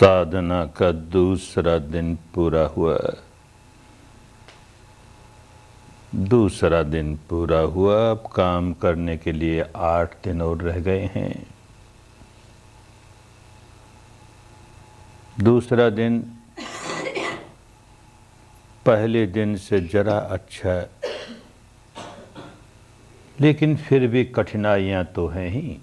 साधना का दूसरा दिन पूरा हुआ। अब काम करने के लिए 8 दिन और रह गए हैं। दूसरा दिन पहले दिन से जरा अच्छा, लेकिन फिर भी कठिनाइयां तो हैं ही।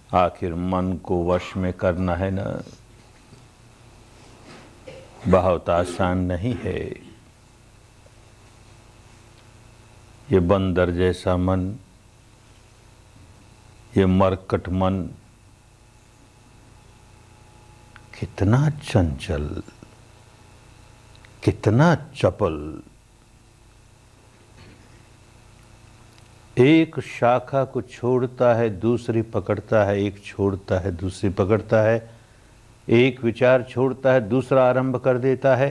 आखिर मन को वश में करना है ना, बहुत आसान नहीं है। ये बंदर जैसा मन, ये मरकट मन कितना चंचल, कितना चपल। एक शाखा को छोड़ता है दूसरी पकड़ता है, एक छोड़ता है दूसरी पकड़ता है, एक विचार छोड़ता है दूसरा आरंभ कर देता है,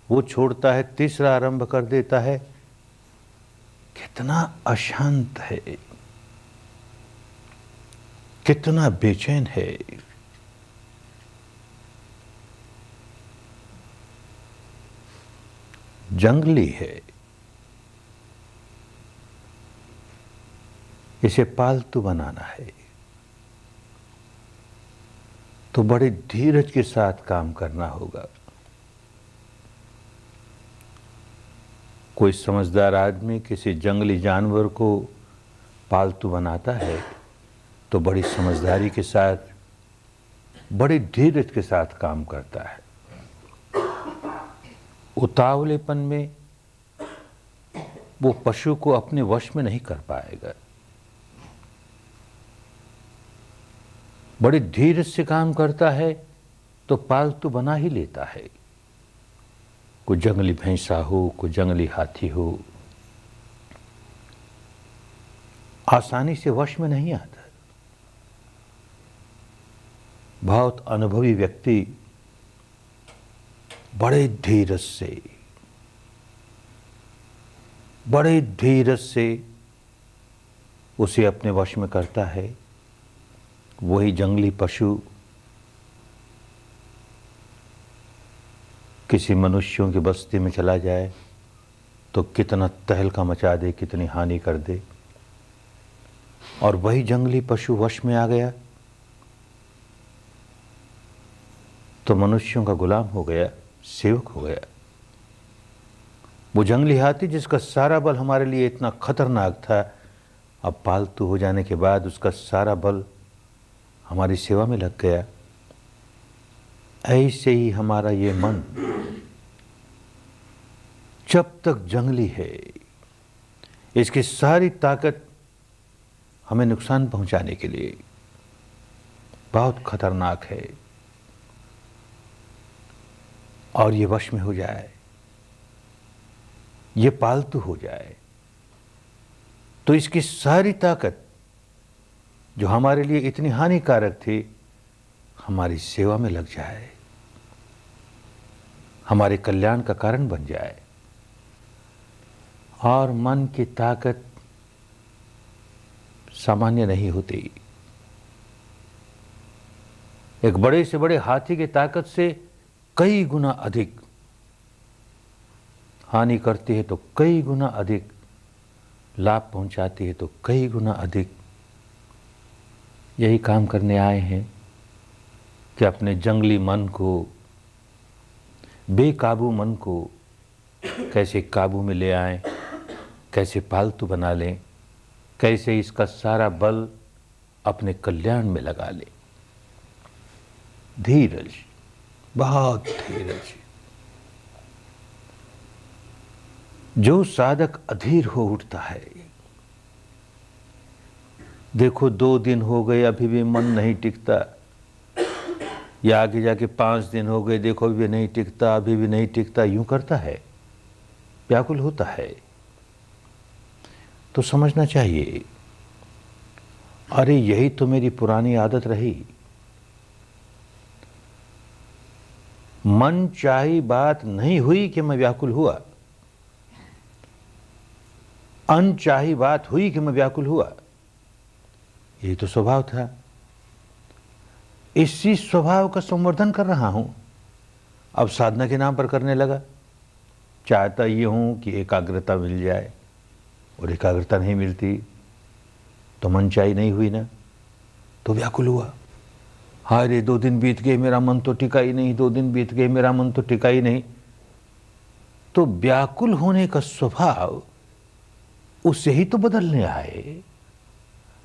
वो छोड़ता है तीसरा आरंभ कर देता है। कितना अशांत है, कितना बेचैन है। जंगली है। इसे पालतू बनाना है तो बड़े धीरज के साथ काम करना होगा। कोई समझदार आदमी किसी जंगली जानवर को पालतू बनाता है तो बड़ी समझदारी के साथ, बड़ी धीरज के साथ काम करता है। उतावलेपन में वो पशु को अपने वश में नहीं कर पाएगा। बड़ी धीरज से काम करता है तो पालतू बना ही लेता है। कोई जंगली भैंसा हो, कोई जंगली हाथी हो, आसानी से वश में नहीं आता। बहुत अनुभवी व्यक्ति बड़े धीरज से उसे अपने वश में करता है। वही जंगली पशु किसी मनुष्यों की बस्ती में चला जाए तो कितना तहलका मचा दे, कितनी हानि कर दे। और वही जंगली पशु वश में आ गया तो मनुष्यों का गुलाम हो गया, सेवक हो गया। वो जंगली हाथी जिसका सारा बल हमारे लिए इतना खतरनाक था, अब पालतू हो जाने के बाद उसका सारा बल हमारी सेवा में लग गया। ऐसे ही हमारा ये मन जब तक जंगली है, इसकी सारी ताकत हमें नुकसान पहुंचाने के लिए बहुत खतरनाक है। और ये वश में हो जाए, ये पालतू हो जाए तो इसकी सारी ताकत जो हमारे लिए इतनी हानिकारक थी, हमारी सेवा में लग जाए, हमारे कल्याण का कारण बन जाए। और मन की ताकत सामान्य नहीं होती। एक बड़े से बड़े हाथी की ताकत से कई गुना अधिक हानि करती है तो कई गुना अधिक लाभ पहुंचाती है तो कई गुना अधिक। यही काम करने आए हैं कि अपने जंगली मन को, बेकाबू मन को कैसे काबू में ले आएं, कैसे पालतू बना लें, कैसे इसका सारा बल अपने कल्याण में लगा लें। धीरज, बहुत धीरज। जो साधक अधीर हो उठता है, देखो 2 दिन हो गए अभी भी मन नहीं टिकता, या आगे जाके 5 दिन हो गए, देखो अभी भी नहीं टिकता, अभी भी नहीं टिकता, यूं करता है, व्याकुल होता है, तो समझना चाहिए अरे यही तो मेरी पुरानी आदत रही। मन चाही बात नहीं हुई कि मैं व्याकुल हुआ, अनचाही बात हुई कि मैं व्याकुल हुआ। यही तो स्वभाव था। इसी स्वभाव का संवर्धन कर रहा हूं, अब साधना के नाम पर करने लगा। चाहता ये हूं कि एकाग्रता मिल जाए, और एकाग्रता नहीं मिलती तो मनचाही नहीं हुई ना, तो व्याकुल हुआ। हाय रे, 2 दिन बीत गए, मेरा मन तो टिका ही नहीं, 2 दिन बीत गए, मेरा मन तो टिका ही नहीं। तो व्याकुल होने का स्वभाव उसे ही तो बदलने आए,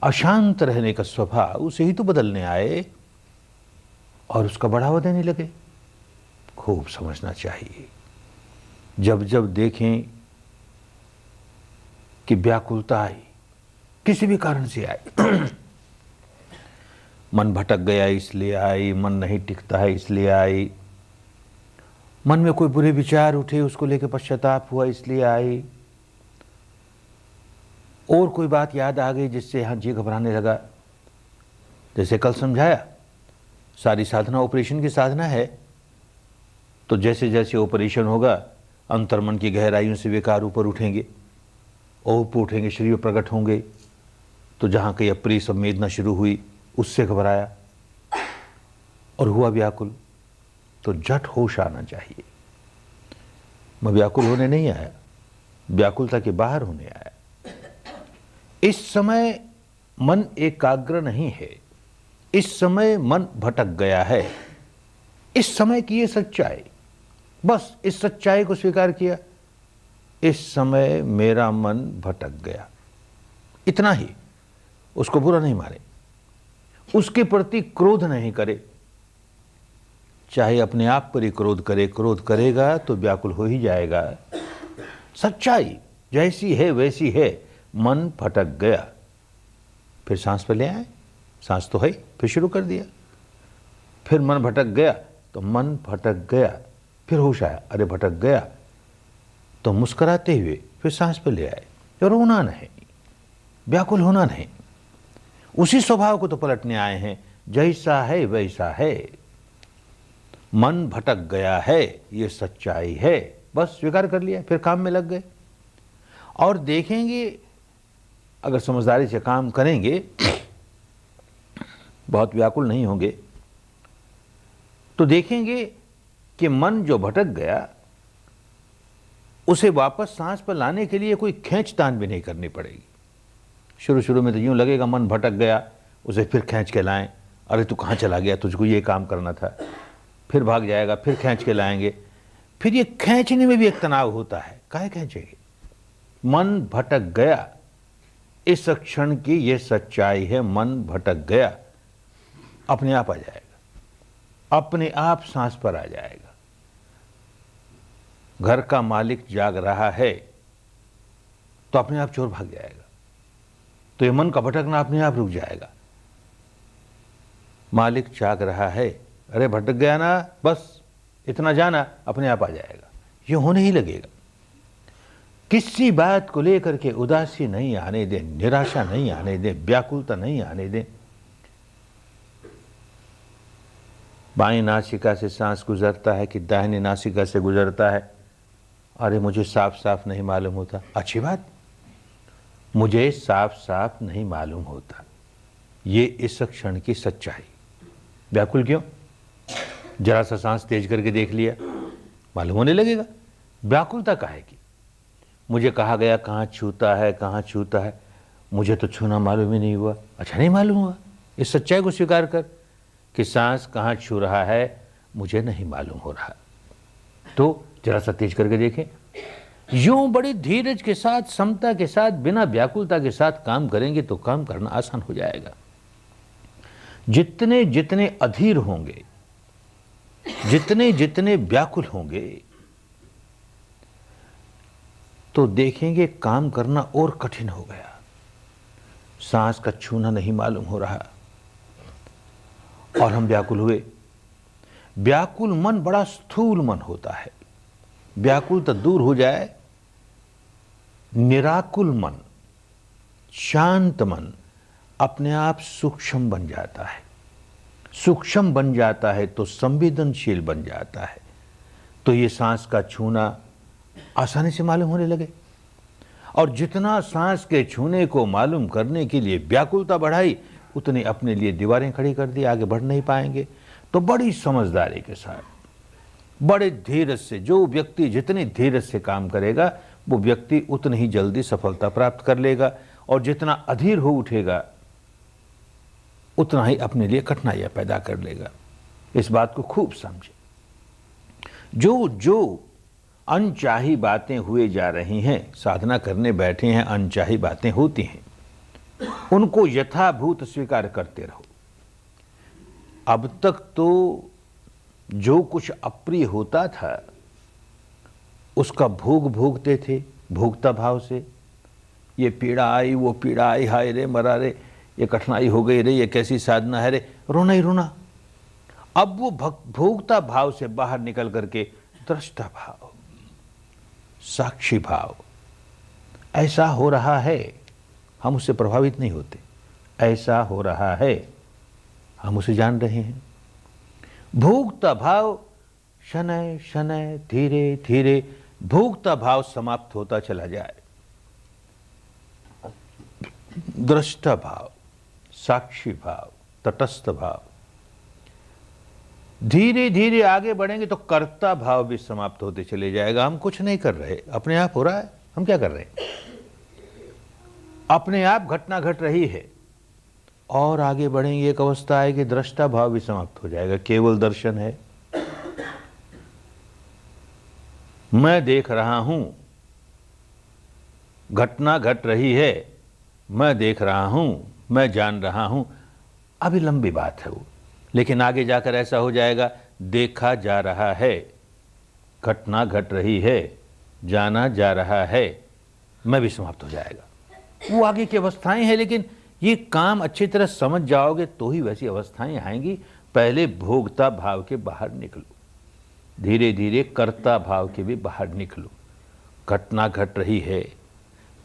अशांत रहने का स्वभाव उसे ही तो बदलने आए, और उसका बढ़ावा देने लगे। खूब समझना चाहिए। जब जब देखें कि व्याकुलता आई, किसी भी कारण से आई, मन भटक गया इसलिए आई, मन नहीं टिकता है इसलिए आई, मन में कोई बुरे विचार उठे उसको लेकर पश्चाताप हुआ इसलिए आई, और कोई बात याद आ गई जिससे यहां जी घबराने लगा। जैसे कल समझाया, सारी साधना ऑपरेशन की साधना है, तो जैसे जैसे ऑपरेशन होगा अंतर्मन की गहराइयों से विकार ऊपर उठेंगे, औप उठेंगे, शरीर प्रकट होंगे। तो जहां कहीं अप्रिय संवेदना शुरू हुई उससे घबराया और हुआ व्याकुल। तो झट होश आना चाहिए। मैं व्याकुल होने नहीं आया, व्याकुलता के बाहर होने आया। इस समय मन एकाग्र नहीं है, इस समय मन भटक गया है। इस समय की ये सच्चाई, बस इस सच्चाई को स्वीकार किया। इस समय मेरा मन भटक गया, इतना ही। उसको बुरा नहीं मारे, उसके प्रति क्रोध नहीं करे। चाहे अपने आप पर ही क्रोध करे, क्रोध करेगा तो व्याकुल हो ही जाएगा। सच्चाई जैसी है वैसी है। मन भटक गया, फिर सांस पर ले आए, सांस तो है, फिर शुरू कर दिया। फिर मन भटक गया तो मन भटक गया, फिर होश आया, अरे भटक गया, तो मुस्कुराते हुए फिर सांस पर ले आए। रोना नहीं, व्याकुल होना नहीं, उसी स्वभाव को तो पलटने आए हैं। जैसा है वैसा है, मन भटक गया है, ये सच्चाई है, बस स्वीकार कर लिया, फिर काम में लग गए। और देखेंगे, अगर समझदारी से काम करेंगे, बहुत व्याकुल नहीं होंगे, तो देखेंगे कि मन जो भटक गया उसे वापस सांस पर लाने के लिए कोई खींचतान भी नहीं करनी पड़ेगी। शुरू शुरू में तो यूं लगेगा मन भटक गया, उसे फिर खींच के लाएं, अरे तू कहाँ चला गया, तुझको ये काम करना था, फिर भाग जाएगा, फिर खींच के लाएंगे। फिर ये खींचने में भी एक तनाव होता है, काहे खींचेंगे। मन भटक गया, इस क्षण की ये सच्चाई है, मन भटक गया, अपने आप आ जाएगा, अपने आप सांस पर आ जाएगा। घर का मालिक जाग रहा है तो अपने आप चोर भाग जाएगा, तो ये मन का भटकना अपने आप रुक जाएगा। मालिक जाग रहा है, अरे भटक गया ना, बस इतना जाना, अपने आप आ जाएगा। ये होने ही लगेगा। किसी बात को लेकर के उदासी नहीं आने दें, निराशा नहीं आने दें, व्याकुलता नहीं आने दें। बाईं नासिका से सांस गुजरता है कि दाहिनी नासिका से गुजरता है, अरे मुझे साफ साफ नहीं मालूम होता। अच्छी बात, मुझे साफ साफ नहीं मालूम होता, ये इस क्षण की सच्चाई। व्याकुल क्यों? जरा सा सांस तेज करके देख लिया, मालूम होने लगेगा। व्याकुलता काहे की? मुझे कहा गया कहाँ छूता है, कहाँ छूता है, मुझे तो छूना मालूम ही नहीं हुआ। अच्छा, नहीं मालूम हुआ, इस सच्चाई को स्वीकार कर कि सांस कहाँ छू रहा है मुझे नहीं मालूम हो रहा। तो जरा सा तेज करके देखें। यूं बड़ी धीरज के साथ, समता के साथ, बिना व्याकुलता के साथ काम करेंगे तो काम करना आसान हो जाएगा। जितने जितने अधीर होंगे, जितने जितने व्याकुल होंगे, तो देखेंगे काम करना और कठिन हो गया। सांस का छूना नहीं मालूम हो रहा और हम व्याकुल हुए। व्याकुल मन बड़ा स्थूल मन होता है। व्याकुल तो दूर हो जाए, निराकुल मन, शांत मन अपने आप सूक्ष्म बन जाता है। सूक्ष्म बन जाता है तो संवेदनशील बन जाता है, तो ये सांस का छूना आसानी से मालूम होने लगे। और जितना सांस के छूने को मालूम करने के लिए व्याकुलता बढ़ाई, उतने अपने लिए दीवारें खड़ी कर दी, आगे बढ़ नहीं पाएंगे। तो बड़ी समझदारी के साथ, बड़े धीरज से, जो व्यक्ति जितने धीरज से काम करेगा वो व्यक्ति उतनी ही जल्दी सफलता प्राप्त कर लेगा, और जितना अधीर हो उठेगा उतना ही अपने लिए कठिनाइयां पैदा कर लेगा। इस बात को खूब समझे। जो जो अनचाही बातें हुए जा रही हैं, साधना करने बैठे हैं, अनचाही बातें होती हैं, उनको यथाभूत स्वीकार करते रहो। अब तक तो जो कुछ अप्रिय होता था उसका भोग भोगते थे, भोगता भाव से। ये पीड़ा आई, वो पीड़ा आई, हाय रे मरा रे, ये कठिनाई हो गई रे, ये कैसी साधना है रे, रोना ही रोना। अब वो भोगता भाव से बाहर निकल करके दृष्टा भाव, साक्षी भाव, ऐसा हो रहा है, हम उससे प्रभावित नहीं होते, ऐसा हो रहा है, हम उसे जान रहे हैं। भोगता भाव शनय शनय धीरे धीरे भोगता भाव समाप्त होता चला जाए। दृष्टा भाव, साक्षी भाव, तटस्थ भाव, धीरे धीरे आगे बढ़ेंगे तो कर्ता भाव भी समाप्त होते चले जाएगा। हम कुछ नहीं कर रहे, अपने आप हो रहा है, हम क्या कर रहे हैं? अपने आप घटना घट रही है। और आगे बढ़ेंगे, एक अवस्था आएगी दृष्टा भाव भी समाप्त हो जाएगा, केवल दर्शन है। मैं देख रहा हूं, घटना घट रही है, मैं देख रहा हूं, मैं जान रहा हूं। अभी लंबी बात है वो, लेकिन आगे जाकर ऐसा हो जाएगा, देखा जा रहा है, घटना घट रही है, जाना जा रहा है, मैं भी समाप्त हो जाएगा। वो आगे की अवस्थाएं हैं, लेकिन ये काम अच्छी तरह समझ जाओगे तो ही वैसी अवस्थाएं आएंगी। पहले भोगता भाव के बाहर निकलो, धीरे धीरे कर्ता भाव के भी बाहर निकलो। घटना घट रही है,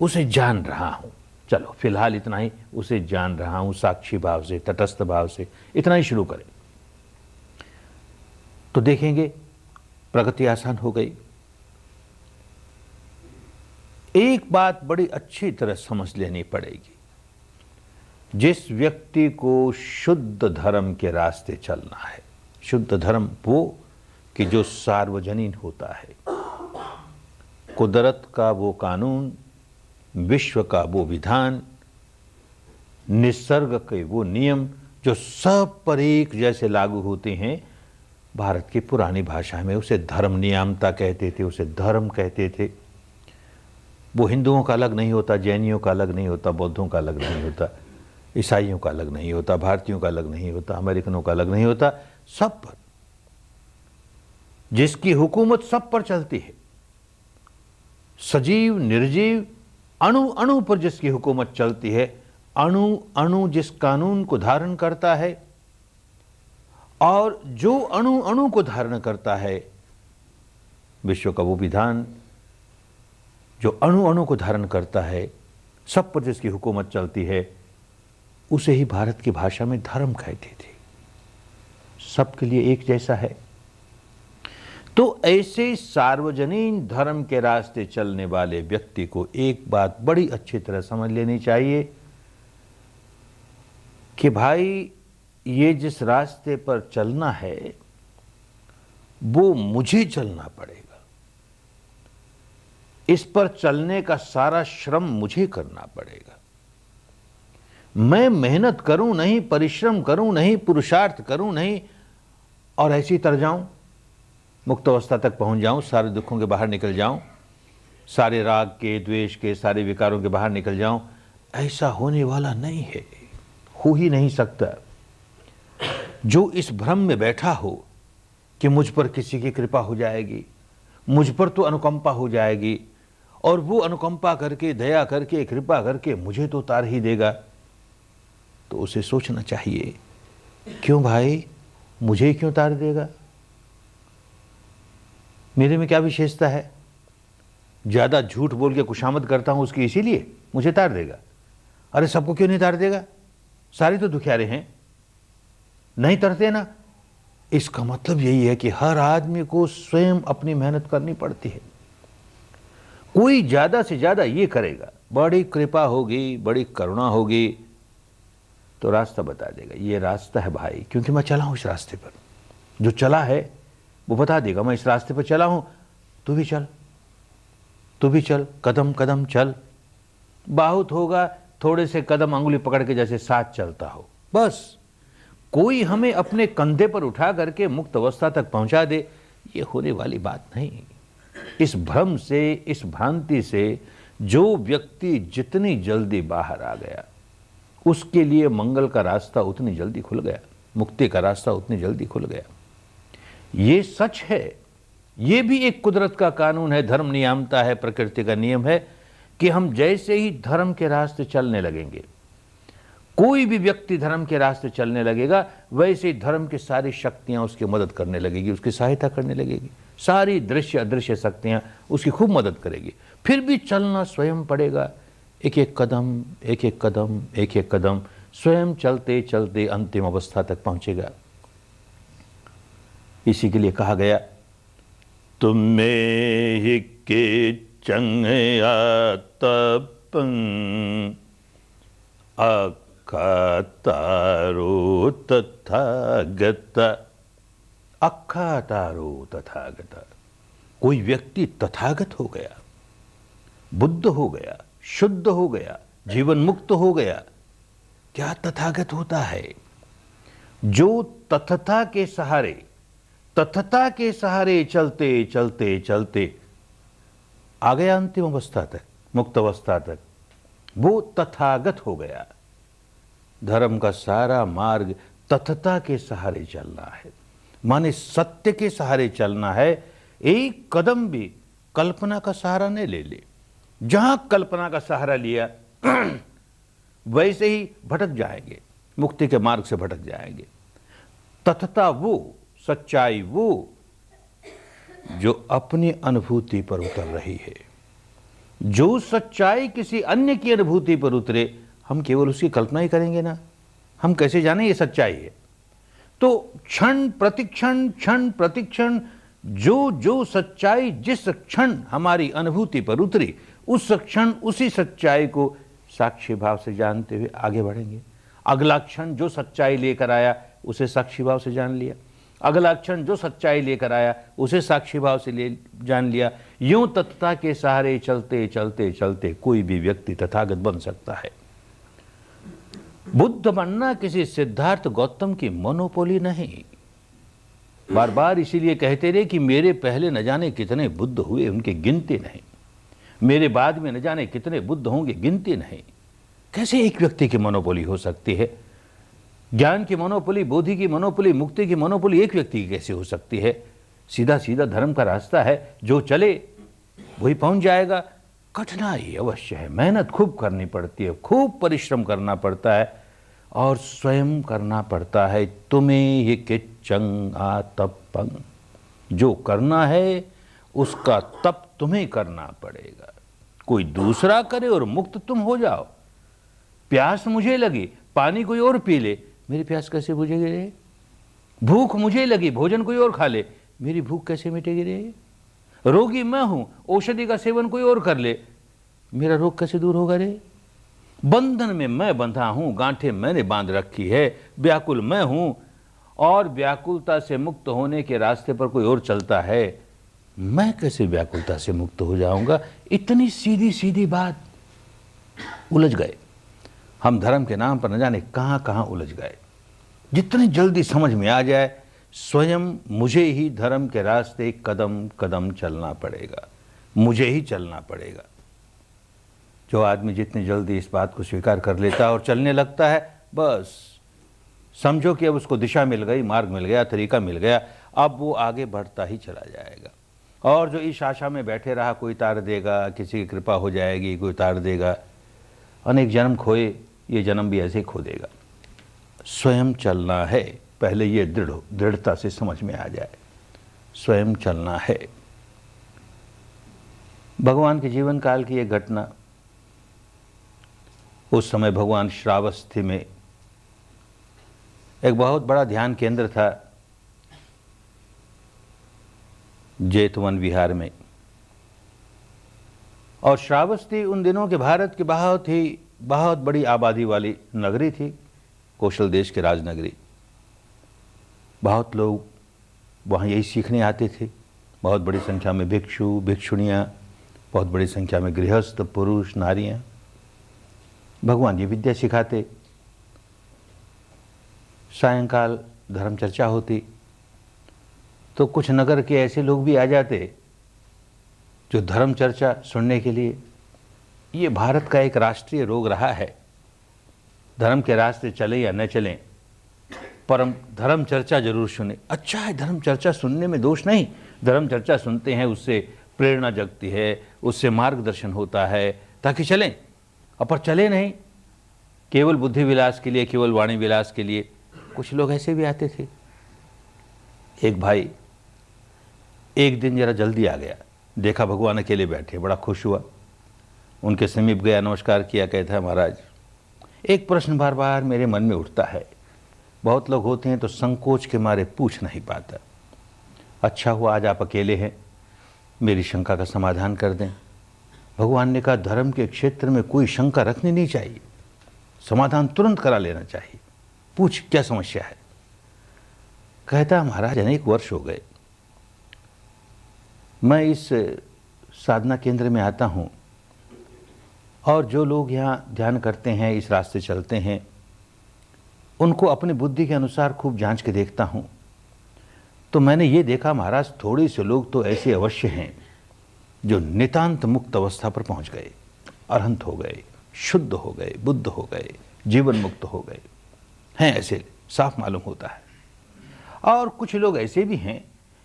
उसे जान रहा हूं, चलो फिलहाल इतना ही, उसे जान रहा हूं, साक्षी भाव से, तटस्थ भाव से, इतना ही शुरू करें तो देखेंगे प्रगति आसान हो गई। एक बात बड़ी अच्छी तरह समझ लेनी पड़ेगी, जिस व्यक्ति को शुद्ध धर्म के रास्ते चलना है, शुद्ध धर्म वो कि जो सार्वजनीन होता है, कुदरत का वो कानून, विश्व का वो विधान, निसर्ग के वो नियम जो सब पर एक जैसे लागू होते हैं। भारत की पुरानी भाषा में उसे धर्म नियामता कहते थे, उसे धर्म कहते थे। वो हिंदुओं का अलग नहीं होता, जैनियों का अलग नहीं होता, बौद्धों का अलग नहीं होता, ईसाइयों का अलग नहीं होता, भारतीयों का अलग नहीं होता, अमेरिकनों का अलग नहीं होता, सब पर, जिसकी हुकूमत सब पर चलती है, सजीव निर्जीव अणु अणु पर जिसकी हुकूमत चलती है, अणु अणु जिस कानून को धारण करता है, और जो अणु अणु को धारण करता है, विश्व का वो विधान जो अणु अणु को धारण करता है, सब पर जिसकी हुकूमत चलती है, उसे ही भारत की भाषा में धर्म कहते थे। सबके लिए एक जैसा है। तो ऐसे सार्वजनीन धर्म के रास्ते चलने वाले व्यक्ति को एक बात बड़ी अच्छी तरह समझ लेनी चाहिए कि भाई ये जिस रास्ते पर चलना है वो मुझे चलना पड़ेगा, इस पर चलने का सारा श्रम मुझे करना पड़ेगा। मैं मेहनत करूं नहीं, परिश्रम करूं नहीं, पुरुषार्थ करूं नहीं और ऐसे ही तर जाऊं, मुक्त अवस्था तक पहुंच जाऊं, सारे दुखों के बाहर निकल जाऊं, सारे राग के, द्वेष के, सारे विकारों के बाहर निकल जाऊं, ऐसा होने वाला नहीं है, हो ही नहीं सकता। जो इस भ्रम में बैठा हो कि मुझ पर किसी की कृपा हो जाएगी, मुझ पर तो अनुकंपा हो जाएगी, और वो अनुकंपा करके, दया करके, कृपा करके मुझे तो उतार ही देगा, तो उसे सोचना चाहिए, क्यों भाई, मुझे क्यों उतार देगा? मेरे में क्या विशेषता है? ज्यादा झूठ बोल के खुशामद करता हूं उसकी, इसीलिए मुझे तार देगा? अरे सबको क्यों नहीं तार देगा? सारे तो दुखियारे हैं, नहीं तरते ना। इसका मतलब यही है कि हर आदमी को स्वयं अपनी मेहनत करनी पड़ती है। कोई ज्यादा से ज्यादा ये करेगा, बड़ी कृपा होगी, बड़ी करुणा होगी, तो रास्ता बता देगा, ये रास्ता है भाई, क्योंकि मैं चला हूं इस रास्ते पर। जो चला है वो बता देगा मैं इस रास्ते पर चला हूं, तू भी चल, तू भी चल, कदम कदम चल। बहुत होगा थोड़े से कदम अंगुली पकड़ के जैसे साथ चलता हो, बस। कोई हमें अपने कंधे पर उठा करके मुक्त अवस्था तक पहुंचा दे, ये होने वाली बात नहीं। इस भ्रम से, इस भ्रांति से जो व्यक्ति जितनी जल्दी बाहर आ गया, उसके लिए मंगल का रास्ता उतनी जल्दी खुल गया, मुक्ति का रास्ता उतनी जल्दी खुल गया। ये सच है, ये भी एक कुदरत का कानून है, धर्म नियामता है, प्रकृति का नियम है कि हम जैसे ही धर्म के रास्ते चलने लगेंगे, कोई भी व्यक्ति धर्म के रास्ते चलने लगेगा, वैसे ही धर्म की सारी शक्तियां उसकी मदद करने लगेगी, उसकी सहायता करने लगेगी। सारी दृश्य अदृश्य शक्तियां उसकी खूब मदद करेगी। फिर भी चलना स्वयं पड़ेगा, एक एक कदम, एक एक कदम, एक एक कदम, स्वयं चलते चलते अंतिम अवस्था तक पहुंचेगा। इसी के लिए कहा गया, तुम में ही के चंग तपं अक्खा तारो तथागत। अक्खा तारो तथागत। कोई व्यक्ति तथागत हो गया, बुद्ध हो गया, शुद्ध हो गया, जीवन मुक्त हो गया। क्या तथागत होता है? जो तथता के सहारे, तथता के सहारे चलते चलते चलते आ गया अंतिम अवस्था तक, मुक्त अवस्था तक, वो तथागत हो गया। धर्म का सारा मार्ग तथता के सहारे चलना है, माने सत्य के सहारे चलना है। एक कदम भी कल्पना का सहारा नहीं ले ले। जहां कल्पना का सहारा लिया वैसे ही भटक जाएंगे, मुक्ति के मार्ग से भटक जाएंगे। तथता वो, सच्चाई वो जो अपनी अनुभूति पर उतर रही है। जो सच्चाई किसी अन्य की अनुभूति पर उतरे, हम केवल उसकी कल्पना ही करेंगे ना, हम कैसे जाने ये सच्चाई है? तो क्षण प्रतिक्षण, क्षण प्रतिक्षण जो जो सच्चाई जिस क्षण हमारी अनुभूति पर उतरी, उस क्षण उसी सच्चाई को साक्षी भाव से जानते हुए आगे बढ़ेंगे। अगला क्षण जो सच्चाई लेकर आया उसे साक्षी भाव से जान लिया, अगला क्षण जो सच्चाई लेकर आया उसे साक्षी भाव से जान लिया। यूं तथता के सहारे चलते चलते चलते कोई भी व्यक्ति तथागत बन सकता है। बुद्ध बनना किसी सिद्धार्थ गौतम की मोनोपोली नहीं। बार बार इसीलिए कहते रहे कि मेरे पहले न जाने कितने बुद्ध हुए, उनकी गिनती नहीं। मेरे बाद में न जाने कितने बुद्ध होंगे, गिनती नहीं। कैसे एक व्यक्ति की मोनोपोली हो सकती है? ज्ञान की मोनोपोली, बोधि की मोनोपोली, मुक्ति की मोनोपोली एक व्यक्ति की कैसे हो सकती है? सीधा सीधा धर्म का रास्ता है, जो चले वही पहुंच जाएगा। कठिनाई अवश्य है, मेहनत खूब करनी पड़ती है, खूब परिश्रम करना पड़ता है और स्वयं करना पड़ता है। तुम्हें ये किच्चंग आतपं, जो करना है उसका तप तुम्हें करना पड़ेगा। कोई दूसरा करे और मुक्त तुम हो जाओ। प्यास मुझे लगी, पानी कोई और पी ले, मेरी प्यास कैसे बुझेगी रे? भूख मुझे लगी, भोजन कोई और खा ले, मेरी भूख कैसे मिटेगी रे? रोगी मैं हूं, औषधि का सेवन कोई और कर ले, मेरा रोग कैसे दूर होगा रे? बंधन में मैं बंधा हूं, गांठें मैंने बांध रखी है, व्याकुल मैं हूं और व्याकुलता से मुक्त होने के रास्ते पर कोई और चलता है, मैं कैसे व्याकुलता से मुक्त हो जाऊंगा? इतनी सीधी सीधी बात। उलझ गए हम, धर्म के नाम पर न जाने कहां कहां उलझ गए। जितनी जल्दी समझ में आ जाए, स्वयं मुझे ही धर्म के रास्ते कदम कदम चलना पड़ेगा, मुझे ही चलना पड़ेगा। जो आदमी जितनी जल्दी इस बात को स्वीकार कर लेता है और चलने लगता है, बस समझो कि अब उसको दिशा मिल गई, मार्ग मिल गया, तरीका मिल गया। अब वो आगे बढ़ता ही चला जाएगा। और जो इस आशा में बैठे रहा कोई तार देगा, किसी की कृपा हो जाएगी, कोई तार देगा, अनेक जन्म खोए, ये जन्म भी ऐसे खो देगा। स्वयं चलना है, पहले ये दृढ़ता से समझ में आ जाए, स्वयं चलना है। भगवान के जीवन काल की एक घटना, उस समय भगवान श्रावस्ती में एक बहुत बड़ा ध्यान केंद्र था जेतवन विहार में। और श्रावस्ती उन दिनों के भारत की बहुत बड़ी आबादी वाली नगरी थी। कौशल देश के राजनगरी। बहुत लोग वहाँ यही सीखने आते थे। बहुत बड़ी संख्या में भिक्षु भिक्षुणियाँ, बहुत बड़ी संख्या में गृहस्थ पुरुष नारियाँ। भगवान ये विद्या सिखाते। सायंकाल धर्म चर्चा होती तो कुछ नगर के ऐसे लोग भी आ जाते जो धर्म चर्चा सुनने के लिए। ये भारत का एक राष्ट्रीय रोग रहा है। धर्म के रास्ते चले या न चलें, पर धर्म चर्चा जरूर सुने। अच्छा है, धर्म चर्चा सुनने में दोष नहीं। धर्म चर्चा सुनते हैं, उससे प्रेरणा जगती है, उससे मार्गदर्शन होता है ताकि चलें। पर चले नहीं, केवल बुद्धि विलास के लिए, केवल वाणी विलास के लिए। कुछ लोग ऐसे भी आते थे। एक भाई एक दिन जरा जल्दी आ गया, देखा भगवान अकेले बैठे, बड़ा खुश हुआ। उनके समीप गया, नमस्कार किया, कहता है महाराज एक प्रश्न बार बार मेरे मन में उठता है। बहुत लोग होते हैं तो संकोच के मारे पूछ नहीं पाता। अच्छा हुआ आज आप अकेले हैं, मेरी शंका का समाधान कर दें। भगवान ने कहा धर्म के क्षेत्र में कोई शंका रखनी नहीं चाहिए, समाधान तुरंत करा लेना चाहिए। पूछ क्या समस्या है। कहता महाराज अनेक वर्ष हो गए मैं इस साधना केंद्र में आता हूँ और जो लोग यहाँ ध्यान करते हैं, इस रास्ते चलते हैं, उनको अपनी बुद्धि के अनुसार खूब जांच के देखता हूँ। तो मैंने ये देखा महाराज थोड़े से लोग तो ऐसे अवश्य हैं जो नितांत मुक्त अवस्था पर पहुँच गए, अरहंत हो गए, शुद्ध हो गए, बुद्ध हो गए, जीवन मुक्त हो गए हैं। ऐसे साफ मालूम होता है। और कुछ लोग ऐसे भी हैं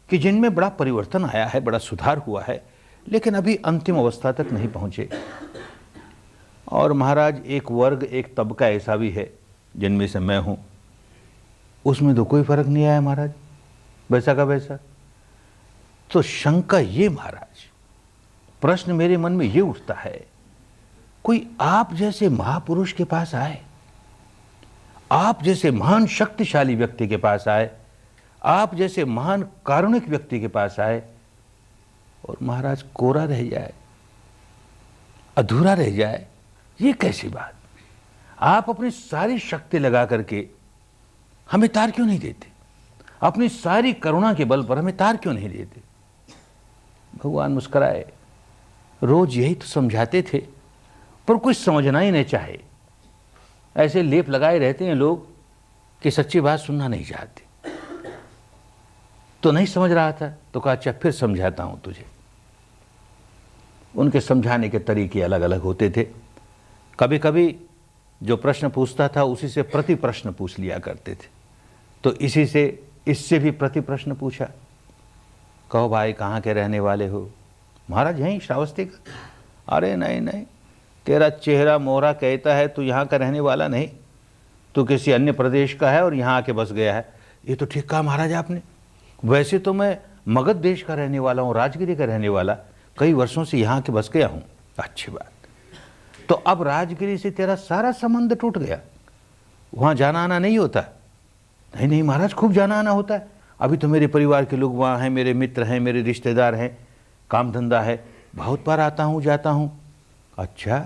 कि जिनमें बड़ा परिवर्तन आया है, बड़ा सुधार हुआ है, लेकिन अभी अंतिम अवस्था तक नहीं पहुँचे। और महाराज एक वर्ग, एक तबका ऐसा भी है जिनमें से मैं हूँ, उसमें तो कोई फर्क नहीं आया महाराज, वैसा का वैसा। तो शंका ये महाराज, प्रश्न मेरे मन में ये उठता है, कोई आप जैसे महापुरुष के पास आए, आप जैसे महान शक्तिशाली व्यक्ति के पास आए, आप जैसे महान कारुणिक व्यक्ति के पास आए, और महाराज कोरा रह जाए, अधूरा रह जाए, ये कैसी बात। आप अपनी सारी शक्ति लगा करके हमें तार क्यों नहीं देते, अपनी सारी करुणा के बल पर हमें तार क्यों नहीं देते। भगवान मुस्कुराए, रोज यही तो समझाते थे, पर कुछ समझना ही नहीं चाहे। ऐसे लेप लगाए रहते हैं लोग कि सच्ची बात सुनना नहीं चाहते। तो नहीं समझ रहा था तो कहा अच्छा फिर समझाता हूं तुझे। उनके समझाने के तरीके अलग अलग होते थे। कभी कभी जो प्रश्न पूछता था उसी से प्रति प्रश्न पूछ लिया करते थे। तो इसी से इससे भी प्रति प्रश्न पूछा, कहो भाई कहाँ के रहने वाले हो। महाराज यहीं श्रावस्ती का। अरे नहीं नहीं, तेरा चेहरा मोहरा कहता है तू यहाँ का रहने वाला नहीं, तू किसी अन्य प्रदेश का है और यहाँ आके बस गया है। ये तो ठीक कहा महाराज आपने, वैसे तो मैं मगध देश का रहने वाला हूँ, राजगिरी का रहने वाला, कई वर्षों से यहाँ के बस गया हूँ। अच्छी बात, तो अब राजगिरी से तेरा सारा संबंध टूट गया, वहाँ जाना आना नहीं होता। नहीं नहीं महाराज, खूब जाना आना होता है। अभी तो मेरे परिवार के लोग वहाँ हैं, मेरे मित्र हैं, मेरे रिश्तेदार हैं, काम धंधा है, बहुत बार आता हूँ जाता हूँ। अच्छा,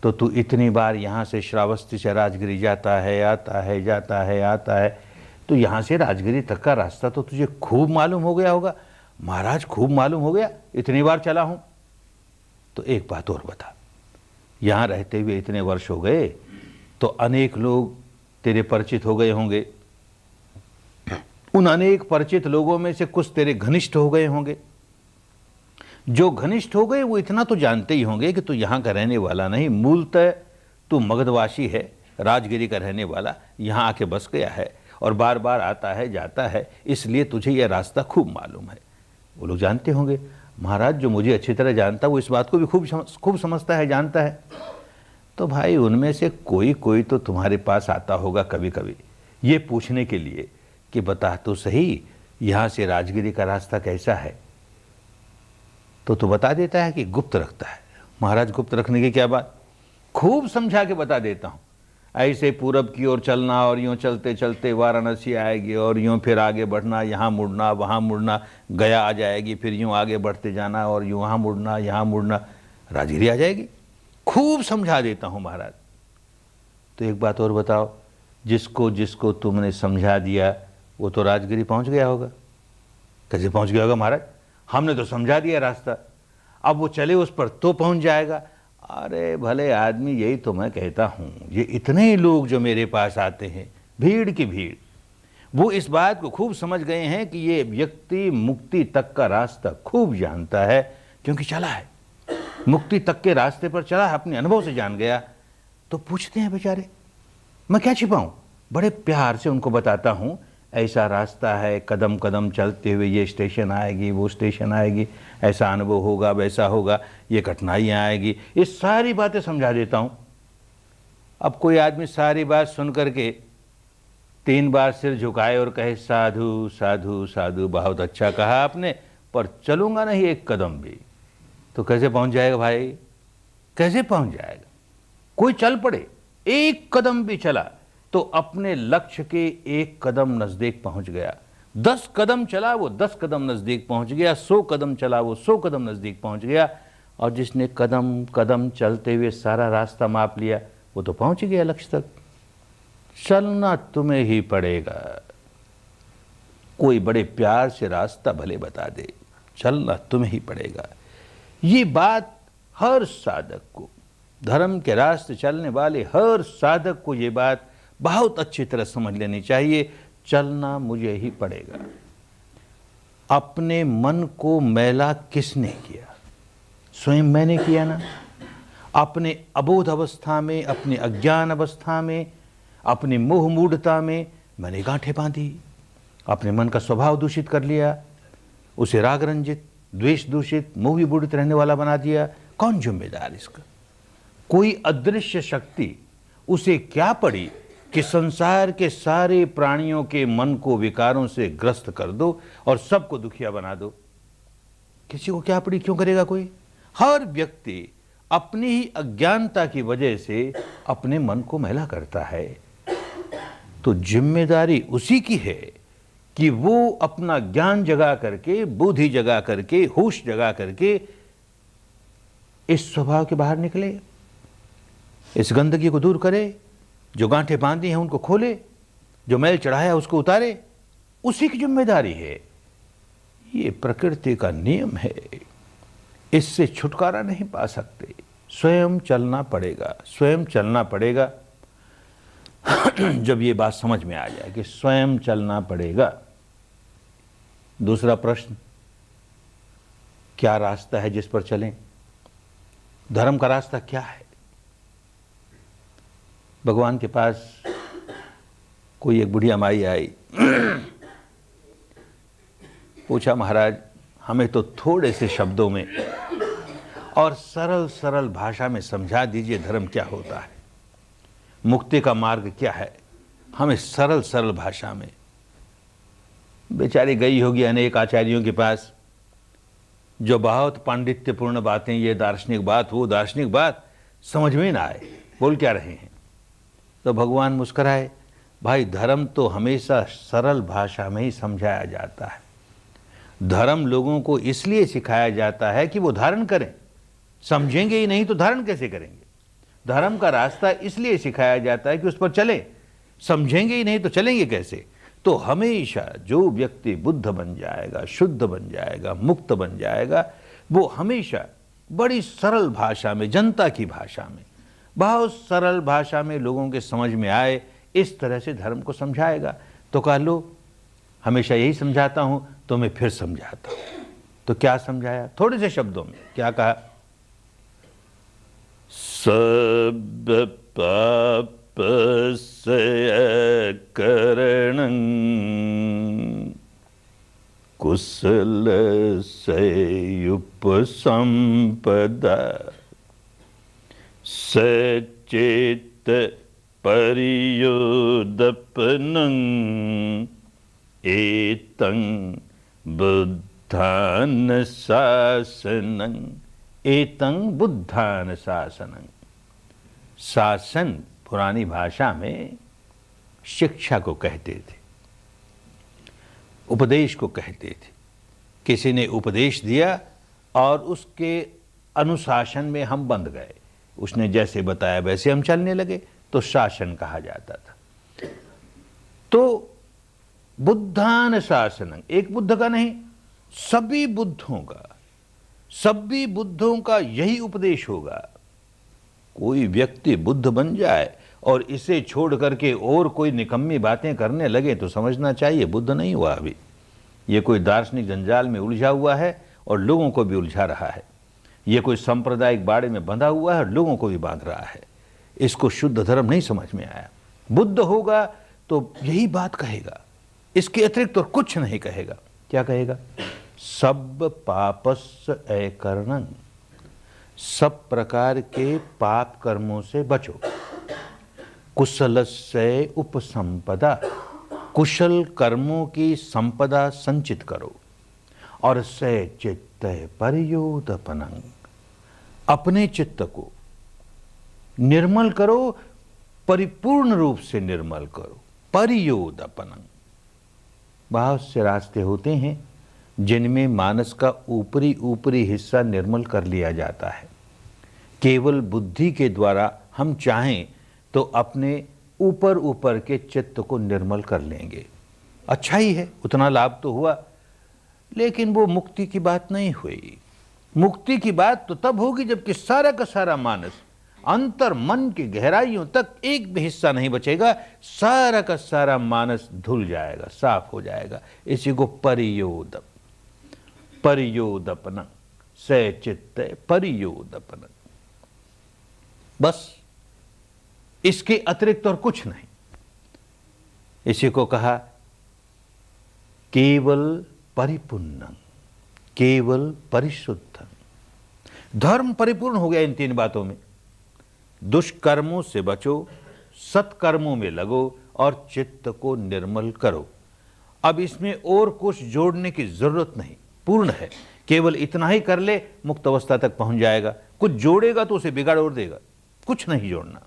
तो तू इतनी बार यहाँ से श्रावस्ती से राजगिरी जाता है, आता है, जाता है, आता है, तो यहाँ से राजगिरी तक का रास्ता तो तुझे खूब मालूम हो गया होगा। महाराज खूब मालूम हो गया, इतनी बार चला हूँ। तो एक बात और बता, यहाँ रहते हुए इतने वर्ष हो गए तो अनेक लोग तेरे परिचित हो गए होंगे। उन अनेक परिचित लोगों में से कुछ तेरे घनिष्ठ हो गए होंगे। जो घनिष्ठ हो गए वो इतना तो जानते ही होंगे कि तू यहाँ का रहने वाला नहीं, मूलतः तू मगधवासी है, राजगिरी का रहने वाला, यहाँ आके बस गया है और बार बार आता है जाता है, इसलिए तुझे यह रास्ता खूब मालूम है। वो लोग जानते होंगे। महाराज जो मुझे अच्छी तरह जानता वो इस बात को भी खूब समझता है, जानता है। तो भाई उनमें से कोई कोई तो तुम्हारे पास आता होगा कभी कभी ये पूछने के लिए कि बता तो सही यहाँ से राजगिरी का रास्ता कैसा है। तो तू बता देता है कि गुप्त रखता है। महाराज गुप्त रखने की क्या बात, खूब समझा के बता देता हूँ। ऐसे पूरब की ओर चलना और यूँ चलते चलते वाराणसी आएगी और यूँ फिर आगे बढ़ना, यहाँ मुड़ना, वहाँ मुड़ना, गया आ जाएगी, फिर यूँ आगे बढ़ते जाना और यूँ वहाँ मुड़ना, यहाँ मुड़ना, राजगिरी आ जाएगी। खूब समझा देता हूँ महाराज। तो एक बात और बताओ, जिसको जिसको तुमने समझा दिया वो तो राजगिरी पहुंच गया होगा। कैसे पहुंच गया होगा महाराज? हमने तो समझा दिया रास्ता, अब वो चले उस पर तो पहुंच जाएगा। अरे भले आदमी, यही तो मैं कहता हूं, ये इतने लोग जो मेरे पास आते हैं, भीड़ की भीड़, वो इस बात को खूब समझ गए हैं कि ये व्यक्ति मुक्ति तक का रास्ता खूब जानता है, क्योंकि चला है, मुक्ति तक के रास्ते पर चला है, अपने अनुभव से जान गया। तो पूछते हैं बेचारे, मैं क्या छिपाऊं, बड़े प्यार से उनको बताता हूं, ऐसा रास्ता है, कदम कदम चलते हुए ये स्टेशन आएगी, वो स्टेशन आएगी, ऐसा अनुभव होगा, वैसा होगा, ये कठिनाइयाँ आएगी, ये सारी बातें समझा देता हूँ। अब कोई आदमी सारी बात सुन करके 3 बार सिर झुकाए और कहे साधु साधु साधु, बहुत अच्छा कहा आपने, पर चलूंगा नहीं एक कदम भी, तो कैसे पहुंच जाएगा भाई? कैसे पहुंच जाएगा? कोई चल पड़े, एक कदम भी चला तो अपने लक्ष्य के एक कदम नजदीक पहुंच गया। 10 कदम चला वो 10 कदम नजदीक पहुंच गया, 100 कदम चला वो 100 कदम नजदीक पहुंच गया। और जिसने कदम कदम चलते हुए सारा रास्ता माप लिया, वो तो पहुंच गया लक्ष्य तक। चलना तुम्हें ही पड़ेगा। कोई बड़े प्यार से रास्ता भले बता दे, चलना तुम्हें ही पड़ेगा। ये बात हर साधक को, धर्म के रास्ते चलने वाले हर साधक को ये बात बहुत अच्छी तरह समझ लेनी चाहिए, चलना मुझे ही पड़ेगा। अपने मन को मैला किसने किया? स्वयं मैंने किया ना। अपने अबोध अवस्था में, अपने अज्ञान अवस्था में, अपनी मोह मूढ़ता में मैंने गांठें बांधी, अपने मन का स्वभाव दूषित कर लिया, उसे राग रंजित, द्वेष दूषित, मोह विबूढ़ित रहने वाला बना दिया। कौन जिम्मेदार इसका? कोई अदृश्य शक्ति उसे क्या पड़ी कि संसार के सारे प्राणियों के मन को विकारों से ग्रस्त कर दो और सबको दुखिया बना दो। किसी को क्या पड़ी? क्यों करेगा कोई? हर व्यक्ति अपनी ही अज्ञानता की वजह से अपने मन को मैला करता है। तो जिम्मेदारी उसी की है कि वो अपना ज्ञान जगा करके, बुद्धि जगा करके, होश जगा करके इस स्वभाव के बाहर निकले, इस गंदगी को दूर करे, जो गांठें बांधी हैं उनको खोले, जो मैल चढ़ाया उसको उतारे। उसी की जिम्मेदारी है। ये प्रकृति का नियम है, इससे छुटकारा नहीं पा सकते। स्वयं चलना पड़ेगा, स्वयं चलना पड़ेगा। जब ये बात समझ में आ जाए कि स्वयं चलना पड़ेगा। दूसरा प्रश्न, क्या रास्ता है जिस पर चलें? धर्म का रास्ता क्या है? भगवान के पास कोई एक बुढ़िया माई आई, पूछा, महाराज हमें तो थोड़े से शब्दों में और सरल सरल भाषा में समझा दीजिए, धर्म क्या होता है, मुक्ति का मार्ग क्या है, हमें सरल सरल भाषा में। बेचारी गई होगी अनेक आचार्यों के पास, जो बहुत पांडित्यपूर्ण बातें, ये दार्शनिक बात, वो दार्शनिक बात, समझ में ना आए बोल क्या रहे हैं। तो भगवान मुस्कुराए, भाई धर्म तो हमेशा सरल भाषा में ही समझाया जाता है। धर्म लोगों को इसलिए सिखाया जाता है कि वो धारण करें। समझेंगे ही नहीं तो धारण कैसे करेंगे? धर्म का रास्ता इसलिए सिखाया जाता है कि उस पर चले। समझेंगे ही नहीं तो चलेंगे कैसे? तो हमेशा जो व्यक्ति बुद्ध बन जाएगा, शुद्ध बन जाएगा, मुक्त बन जाएगा, वो हमेशा बड़ी सरल भाषा में, जनता की भाषा में, बहुत सरल भाषा में लोगों के समझ में आए, इस तरह से धर्म को समझाएगा। तो कह लो हमेशा यही समझाता हूं, तो मैं फिर समझाता हूं। तो क्या समझाया? थोड़े से शब्दों में क्या कहा? सब पाप से करणं कुशल से उपसंपदा सचेत परियोदपनं एतं बुद्धान शासनं। एतं बुद्धान शासनं। शासन पुरानी भाषा में शिक्षा को कहते थे, उपदेश को कहते थे। किसी ने उपदेश दिया और उसके अनुशासन में हम बंध गए, उसने जैसे बताया वैसे हम चलने लगे, तो शासन कहा जाता था। तो बुद्धान शासनं, एक बुद्ध का नहीं, सभी बुद्धों का यही उपदेश होगा। कोई व्यक्ति बुद्ध बन जाए और इसे छोड़ करके और कोई निकम्मी बातें करने लगे तो समझना चाहिए बुद्ध नहीं हुआ अभी, ये कोई दार्शनिक जंजाल में उलझा हुआ है और लोगों को भी उलझा रहा है। ये कोई सांप्रदायिक बाड़े में बंधा हुआ है और लोगों को भी बांध रहा है। इसको शुद्ध धर्म नहीं समझ में आया। बुद्ध होगा तो यही बात कहेगा, इसके अतिरिक्त और कुछ नहीं कहेगा। क्या कहेगा? सब पापस्य अकरणं, सब प्रकार के पाप कर्मों से बचो। कुशलस्य उपसंपदा, कुशल कर्मों की संपदा संचित करो। और से चित्त पर्योदपनं, अपने चित्त को निर्मल करो, परिपूर्ण रूप से निर्मल करो। पर्योदपनं, बहुत से रास्ते होते हैं जिनमें मानस का ऊपरी हिस्सा निर्मल कर लिया जाता है। केवल बुद्धि के द्वारा हम चाहें तो अपने ऊपर के चित्त को निर्मल कर लेंगे। अच्छा ही है, उतना लाभ तो हुआ, लेकिन वो मुक्ति की बात नहीं हुई। मुक्ति की बात तो तब होगी जबकि सारा का सारा मानस, अंतर मन की गहराइयों तक एक भी हिस्सा नहीं बचेगा, सारा का सारा मानस धुल जाएगा, साफ हो जाएगा। इसी को पर्योदपनं, से चित्त पर्योदपनं, बस इसके अतिरिक्त और कुछ नहीं। इसी को कहा केवल परिपूर्णं, केवल परिशुद्धं। धर्म परिपूर्ण हो गया इन तीन बातों में। दुष्कर्मों से बचो, सत्कर्मों में लगो और चित्त को निर्मल करो। अब इसमें और कुछ जोड़ने की जरूरत नहीं, पूर्ण है। केवल इतना ही कर ले, मुक्त अवस्था तक पहुंच जाएगा। कुछ जोड़ेगा तो उसे बिगाड़ और देगा, कुछ नहीं जोड़ना।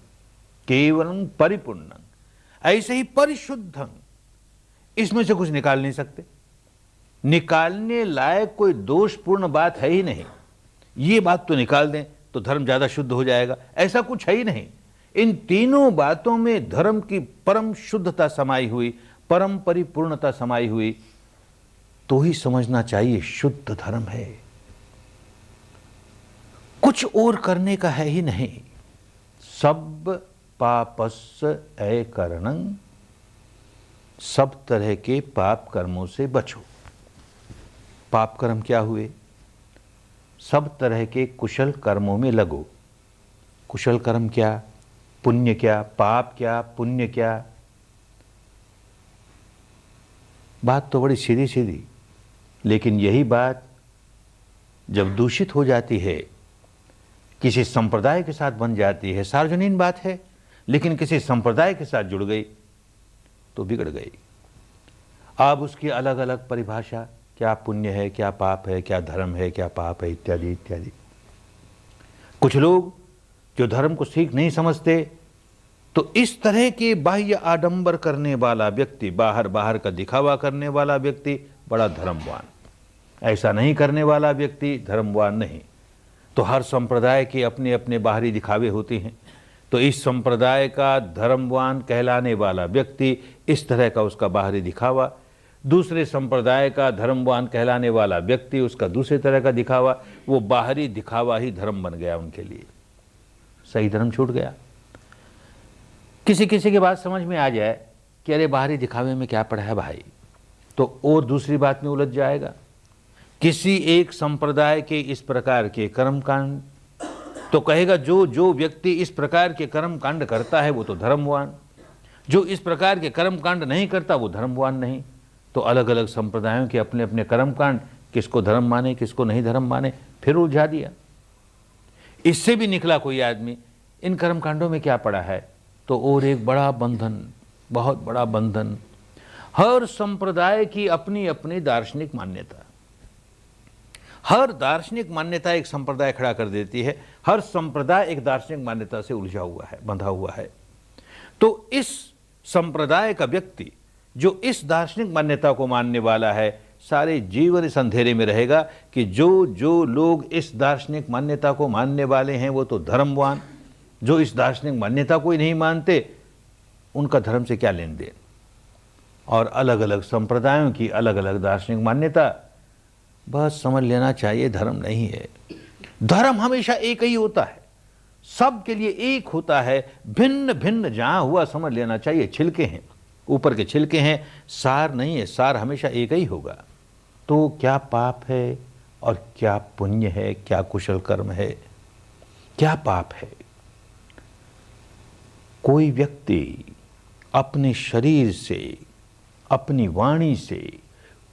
केवलं परिपूर्णं, ऐसे ही परिशुद्धं, इसमें से कुछ निकाल नहीं सकते। निकालने लायक कोई दोषपूर्ण बात है ही नहीं। ये बात तो निकाल दें तो धर्म ज्यादा शुद्ध हो जाएगा, ऐसा कुछ है ही नहीं। इन तीनों बातों में धर्म की परम शुद्धता समाई हुई, परम परिपूर्णता समाई हुई, तो ही समझना चाहिए शुद्ध धर्म है। कुछ और करने का है ही नहीं। सब पापस्य अकरणं, सब तरह के पाप कर्मों से बचो। पाप कर्म क्या हुए? सब तरह के कुशल कर्मों में लगो। कुशल कर्म क्या? पुण्य क्या? पाप क्या? पुण्य क्या? बात तो बड़ी सीधी सीधी, लेकिन यही बात जब दूषित हो जाती है, किसी संप्रदाय के साथ बन जाती है, सार्वजनीन बात है, लेकिन किसी संप्रदाय के साथ जुड़ गई तो बिगड़ गई। अब उसकी अलग अलग परिभाषा, क्या पुण्य है, क्या पाप है, क्या धर्म है, क्या पाप है, इत्यादि इत्यादि। कुछ लोग जो धर्म को ठीक नहीं समझते, तो इस तरह के बाह्य आडंबर करने वाला व्यक्ति, बाहर का दिखावा करने वाला व्यक्ति बड़ा धर्मवान, ऐसा नहीं करने वाला व्यक्ति धर्मवान नहीं। तो हर संप्रदाय के अपने अपने बाहरी दिखावे होते हैं। तो इस संप्रदाय का धर्मवान कहलाने वाला व्यक्ति इस तरह का उसका बाहरी दिखावा, दूसरे संप्रदाय का धर्मवान कहलाने वाला व्यक्ति उसका दूसरे तरह का दिखावा, वो बाहरी दिखावा ही धर्म बन गया उनके लिए, सही धर्म छूट गया। किसी किसी की बात समझ में आ जाए कि अरे बाहरी दिखावे में क्या पड़ा है भाई, तो और दूसरी बात में उलझ जाएगा। किसी एक संप्रदाय के इस प्रकार के कर्मकांड, तो कहेगा जो जो व्यक्ति इस प्रकार के कर्मकांड करता है वो तो धर्मवान, जो इस प्रकार के कर्मकांड नहीं करता वो धर्मवान नहीं। तो अलग अलग संप्रदायों के अपने अपने कर्मकांड, किसको धर्म माने किसको नहीं धर्म माने, फिर उलझा दिया। इससे भी निकला कोई आदमी, इन कर्मकांडों में क्या पड़ा है, तो और एक बड़ा बंधन, बहुत बड़ा बंधन। हर संप्रदाय की अपनी अपनी दार्शनिक मान्यता, हर दार्शनिक मान्यता एक संप्रदाय खड़ा कर देती है। हर संप्रदाय एक दार्शनिक मान्यता से उलझा हुआ है, बंधा हुआ है। तो इस संप्रदाय का व्यक्ति जो इस दार्शनिक मान्यता को मानने वाला है, सारे जीवन इस अंधेरे में रहेगा कि जो जो लोग इस दार्शनिक मान्यता को मानने वाले हैं वो तो धर्मवान, जो इस दार्शनिक मान्यता को ही नहीं मानते उनका धर्म से क्या लेन देन। और अलग अलग संप्रदायों की अलग अलग दार्शनिक मान्यता, बस समझ लेना चाहिए धर्म नहीं है। धर्म हमेशा एक ही होता है, सबके लिए एक होता है, भिन्न भिन्न जहां हुआ समझ लेना चाहिए। छिलके हैं, ऊपर के छिलके हैं, सार नहीं है। सार हमेशा एक ही होगा। तो क्या पाप है और क्या पुण्य है, क्या कुशल कर्म है, क्या पाप है? कोई व्यक्ति अपने शरीर से, अपनी वाणी से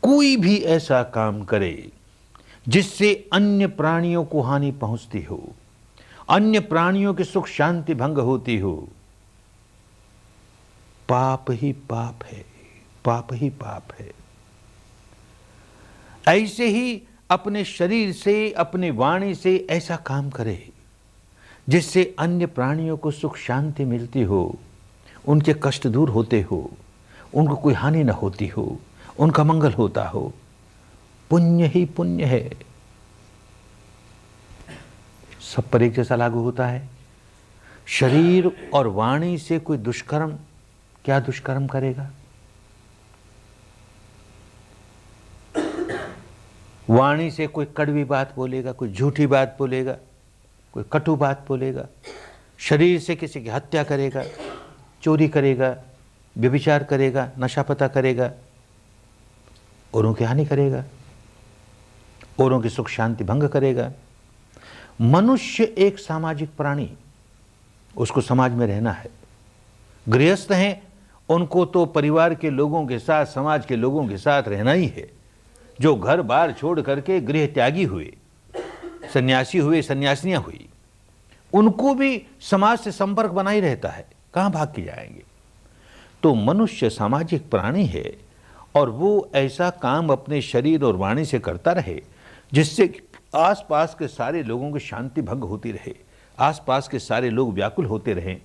कोई भी ऐसा काम करे जिससे अन्य प्राणियों को हानि पहुंचती हो, अन्य प्राणियों की सुख शांति भंग होती हो, पाप ही पाप है, पाप ही पाप है। ऐसे ही अपने शरीर से, अपने वाणी से ऐसा काम करे जिससे अन्य प्राणियों को सुख शांति मिलती हो, उनके कष्ट दूर होते हो, उनको कोई हानि न होती हो, उनका मंगल होता हो, पुण्य ही पुण्य है। सब पर एक जैसा लागू होता है। शरीर और वाणी से कोई दुष्कर्म, क्या दुष्कर्म करेगा? वाणी से कोई कड़वी बात बोलेगा, कोई झूठी बात बोलेगा, कोई कटु बात बोलेगा। शरीर से किसी की हत्या करेगा, चोरी करेगा, व्यभिचार करेगा, नशा पता करेगा, औरों की हानि करेगा, औरों की सुख शांति भंग करेगा। मनुष्य एक सामाजिक प्राणी, उसको समाज में रहना है। गृहस्थ हैं, उनको तो परिवार के लोगों के साथ, समाज के लोगों के साथ रहना ही है। जो घर बार छोड़ करके गृह त्यागी हुए, सन्यासी हुए, सन्यासिनियां हुई, उनको भी समाज से संपर्क बना ही रहता है, कहां भाग के जाएंगे? तो मनुष्य सामाजिक प्राणी है और वो ऐसा काम अपने शरीर और वाणी से करता रहे जिससे आसपास के सारे लोगों की शांति भंग होती रहे, आसपास के सारे लोग व्याकुल होते रहें।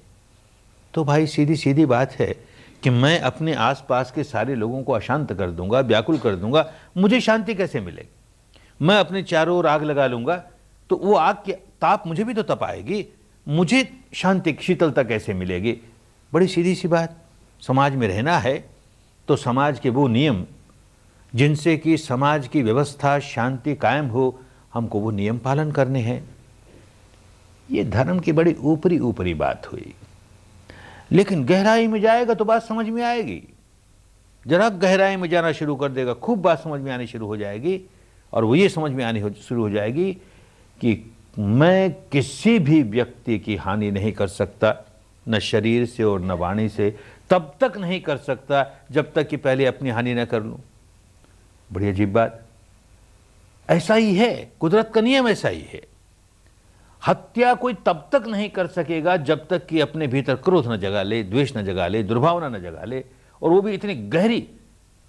तो भाई सीधी सीधी बात है कि मैं अपने आसपास के सारे लोगों को अशांत कर दूंगा, व्याकुल कर दूंगा, मुझे शांति कैसे मिलेगी? मैं अपने चारों ओर आग लगा लूंगा तो वो आग की ताप मुझे भी तो तपाएगी, मुझे शांति शीतलता कैसे मिलेगी? बड़ी सीधी सी बात। समाज में रहना है तो समाज के वो नियम जिनसे कि समाज की व्यवस्था शांति कायम हो, हमको वो नियम पालन करने हैं। ये धर्म की बड़ी ऊपरी ऊपरी बात हुई, लेकिन गहराई में जाएगा तो बात समझ में आएगी। जरा गहराई में जाना शुरू कर देगा, खूब बात समझ में आनी शुरू हो जाएगी। और वो ये समझ में आनी शुरू हो जाएगी कि मैं किसी भी व्यक्ति की हानि नहीं कर सकता, न शरीर से और न वाणी से। तब तक नहीं कर सकता जब तक कि पहले अपनी हानि न कर लूं। बड़ी अजीब बात। ऐसा ही है, कुदरत का नियम ऐसा ही है। हत्या कोई तब तक नहीं कर सकेगा जब तक कि अपने भीतर क्रोध न जगा ले, द्वेष न जगा ले, दुर्भावना न जगा ले, और वो भी इतनी गहरी,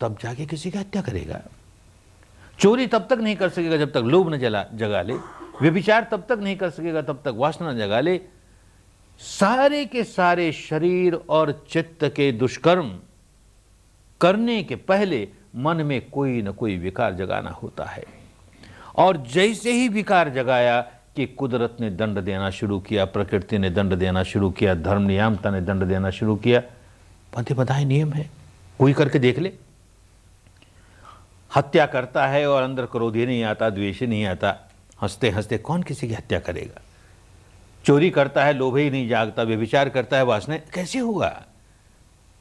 तब जाके किसी की हत्या करेगा। चोरी तब तक नहीं कर सकेगा जब तक लोभ न जगा ले, व्यभिचार तब तक नहीं कर सकेगा तब तक वासना न जगा ले। सारे के सारे शरीर और चित्त के दुष्कर्म करने के पहले मन में कोई न कोई विकार जगाना होता है। और जैसे ही विकार जगाया कि कुदरत ने दंड देना शुरू किया, प्रकृति ने दंड देना शुरू किया, धर्म नियामता ने दंड देना शुरू किया। बंधे बंधाए नियम है, कोई करके देख ले। हत्या करता है और अंदर क्रोध ही नहीं आता, द्वेष ही नहीं आता, हंसते हंसते कौन किसी की हत्या करेगा? चोरी करता है, लोभ ही नहीं जागता, व्यभिचार करता है, वासना, कैसे होगा?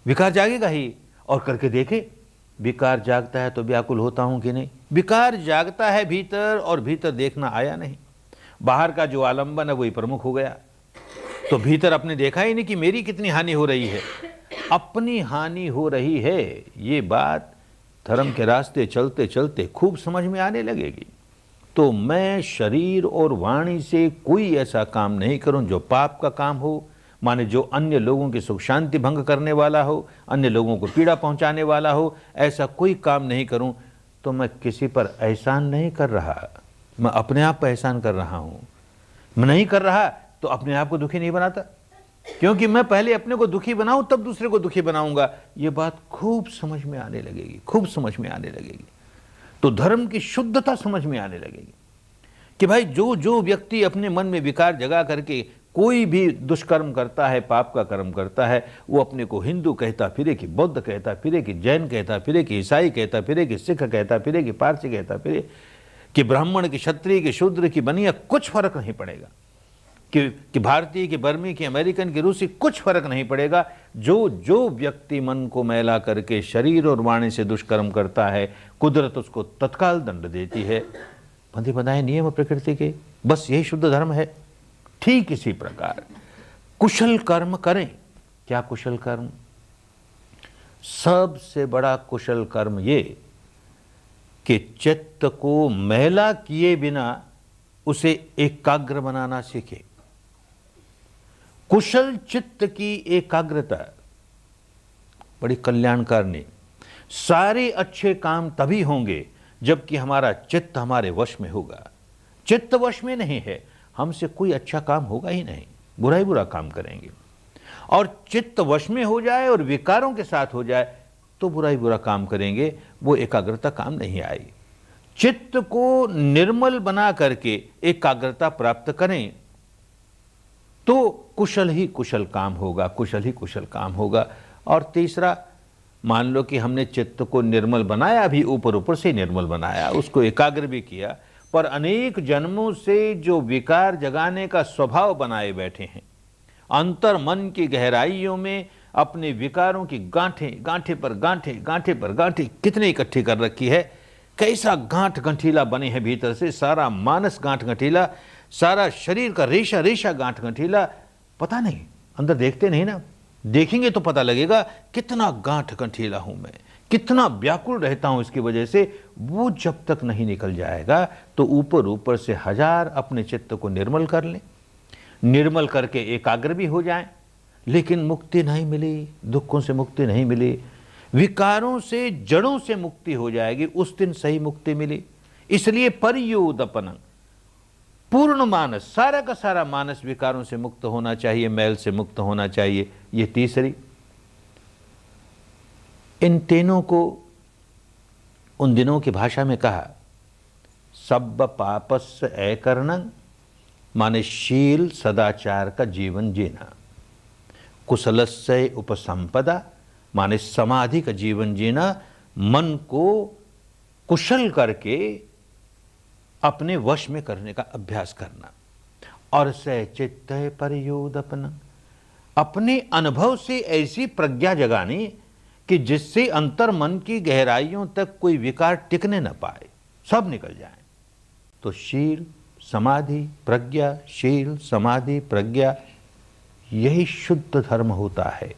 विकार जागेगा ही। और करके देखे, विकार जागता है तो व्याकुल होता हूं कि नहीं? विकार जागता है भीतर और भीतर देखना आया नहीं। बाहर का जो आलंबन है वही प्रमुख हो गया, तो भीतर अपने देखा ही नहीं कि मेरी कितनी हानि हो रही है। अपनी हानि हो रही है, ये बात धर्म के रास्ते चलते चलते खूब समझ में आने लगेगी। तो मैं शरीर और वाणी से कोई ऐसा काम नहीं करूं जो पाप का काम हो, माने जो अन्य लोगों की सुख शांति भंग करने वाला हो, अन्य लोगों को पीड़ा पहुंचाने वाला हो। ऐसा कोई काम नहीं करूं तो मैं किसी पर एहसान नहीं कर रहा, मैं अपने आप पर एहसान कर रहा हूं। मैं नहीं कर रहा तो अपने आप को दुखी नहीं बनाता, क्योंकि मैं पहले अपने को दुखी बनाऊं तब दूसरे को दुखी बनाऊंगा। ये बात खूब समझ में आने लगेगी, खूब समझ में आने लगेगी। तो धर्म की शुद्धता समझ में आने लगेगी कि भाई जो जो व्यक्ति अपने मन में विकार जगा करके कोई भी दुष्कर्म करता है, पाप का कर्म करता है, वो अपने को हिंदू कहता फिरे कि बौद्ध कहता फिरे कि जैन कहता फिरे कि ईसाई कहता फिरे कि सिख कहता फिरे कि पारसी कहता फिरे कि ब्राह्मण की, क्षत्रिय की, शूद्र की, बनिया, कुछ फर्क नहीं पड़ेगा। कि भारतीय, कि बर्मी, कि अमेरिकन, की रूसी, कुछ फर्क नहीं पड़ेगा। जो जो व्यक्ति मन को मैला करके शरीर और वाणी से दुष्कर्म करता है, कुदरत उसको तत्काल दंड देती है। बंधे बनाए नियम प्रकृति के, बस यही शुद्ध धर्म है। ठीक इसी प्रकार कुशल कर्म करें। क्या कुशल कर्म? सबसे बड़ा कुशल कर्म ये कि चित्त को मैला किए बिना उसे एकाग्र बनाना सीखे। कुशल चित्त की एकाग्रता बड़ी कल्याणकारिणी। सारे अच्छे काम तभी होंगे जबकि हमारा चित्त हमारे वश में होगा। चित्त वश में नहीं है, हमसे कोई अच्छा काम होगा ही नहीं, बुरा ही बुरा काम करेंगे। और चित्त वश में हो जाए और विकारों के साथ हो जाए तो बुरा ही बुरा काम करेंगे, वो एकाग्रता काम नहीं आई। चित्त को निर्मल बना करके एकाग्रता प्राप्त करें तो कुशल ही कुशल काम होगा, कुशल ही कुशल काम होगा। और तीसरा, मान लो कि हमने चित्त को निर्मल बनाया, भी ऊपर ऊपर से निर्मल बनाया, उसको एकाग्र भी किया, पर अनेक जन्मों से जो विकार जगाने का स्वभाव बनाए बैठे हैं, अंतर मन की गहराइयों में अपने विकारों की गांठें, गांठे पर गांठे, गांठे पर गांठे कितने इकट्ठी कर रखी है। कैसा गांठ गंठीला बने हैं भीतर से, सारा मानस गांठ गंठीला, सारा शरीर का रेशा रेशा गांठ गंठीला। पता नहीं, अंदर देखते नहीं ना, देखेंगे तो पता लगेगा कितना गांठ गंठीला हूं मैं, कितना व्याकुल रहता हूं इसकी वजह से। वो जब तक नहीं निकल जाएगा तो ऊपर ऊपर से हजार अपने चित्त को निर्मल कर लें, निर्मल करके एकाग्र भी हो जाएं, लेकिन मुक्ति नहीं मिली, दुखों से मुक्ति नहीं मिली, विकारों से, जड़ों से मुक्ति हो जाएगी, उस दिन सही मुक्ति मिली। इसलिए परियोदपन, पूर्ण मानस, सारा का सारा मानस विकारों से मुक्त होना चाहिए, मैल से मुक्त होना चाहिए। ये तीसरी। इन तीनों को उन दिनों की भाषा में कहा सब पापस्य अकरणं, माने शील सदाचार का जीवन जीना। कुशलस्य उपसंपदा, माने समाधि का जीवन जीना, मन को कुशल करके अपने वश में करने का अभ्यास करना। और स चित्त परियोदपन, अपने अनुभव से ऐसी प्रज्ञा जगानी कि जिससे अंतर मन की गहराइयों तक कोई विकार टिकने न पाए, सब निकल जाए। तो शील समाधि प्रज्ञा, शील समाधि प्रज्ञा, यही शुद्ध धर्म होता है।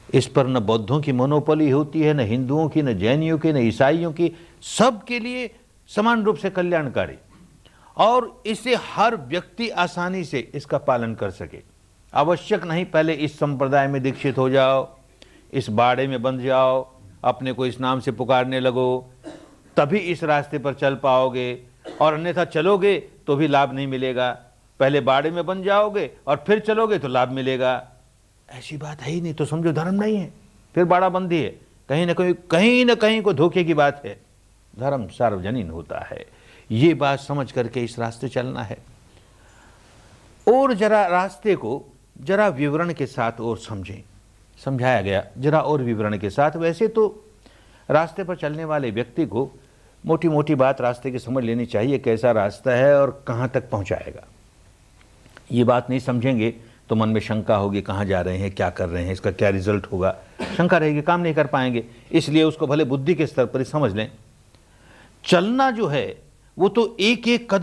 इस पर न बौद्धों की मोनोपोली होती है, न हिंदुओं की, न जैनियों की, न ईसाइयों की, सबके लिए समान रूप से कल्याणकारी। और इसे हर व्यक्ति आसानी से इसका पालन कर सके। आवश्यक नहीं पहले इस संप्रदाय में दीक्षित हो जाओ, इस बाड़े में बंध जाओ, अपने को इस नाम से पुकारने लगो, तभी इस रास्ते पर चल पाओगे, और अन्यथा चलोगे तो भी लाभ नहीं मिलेगा। पहले बाड़े में बन जाओगे और फिर चलोगे तो लाभ मिलेगा। ऐसी बात है ही नहीं, तो समझो धर्म नहीं है, फिर बाड़ा बंदी है। कहीं न कहीं को धोखे की बात है। धर्म सार्वजनीन होता है, ये बात समझ करके इस रास्ते चलना है। और जरा रास्ते को जरा विवरण के साथ और समझें, समझाया गया जरा और विवरण के साथ। वैसे तो रास्ते पर चलने वाले व्यक्ति को मोटी मोटी बात रास्ते की समझ लेनी चाहिए, कैसा रास्ता है और कहाँ तक पहुँचाएगा। ये बात नहीं समझेंगे तो मन में शंका होगी, कहाँ जा रहे हैं, क्या कर रहे हैं, इसका क्या रिजल्ट होगा, शंका रहेगी, काम नहीं कर पाएंगे। इसलिए उसको भले बुद्धि के स्तर पर ही समझ लें। चलना जो है वो तो एक एक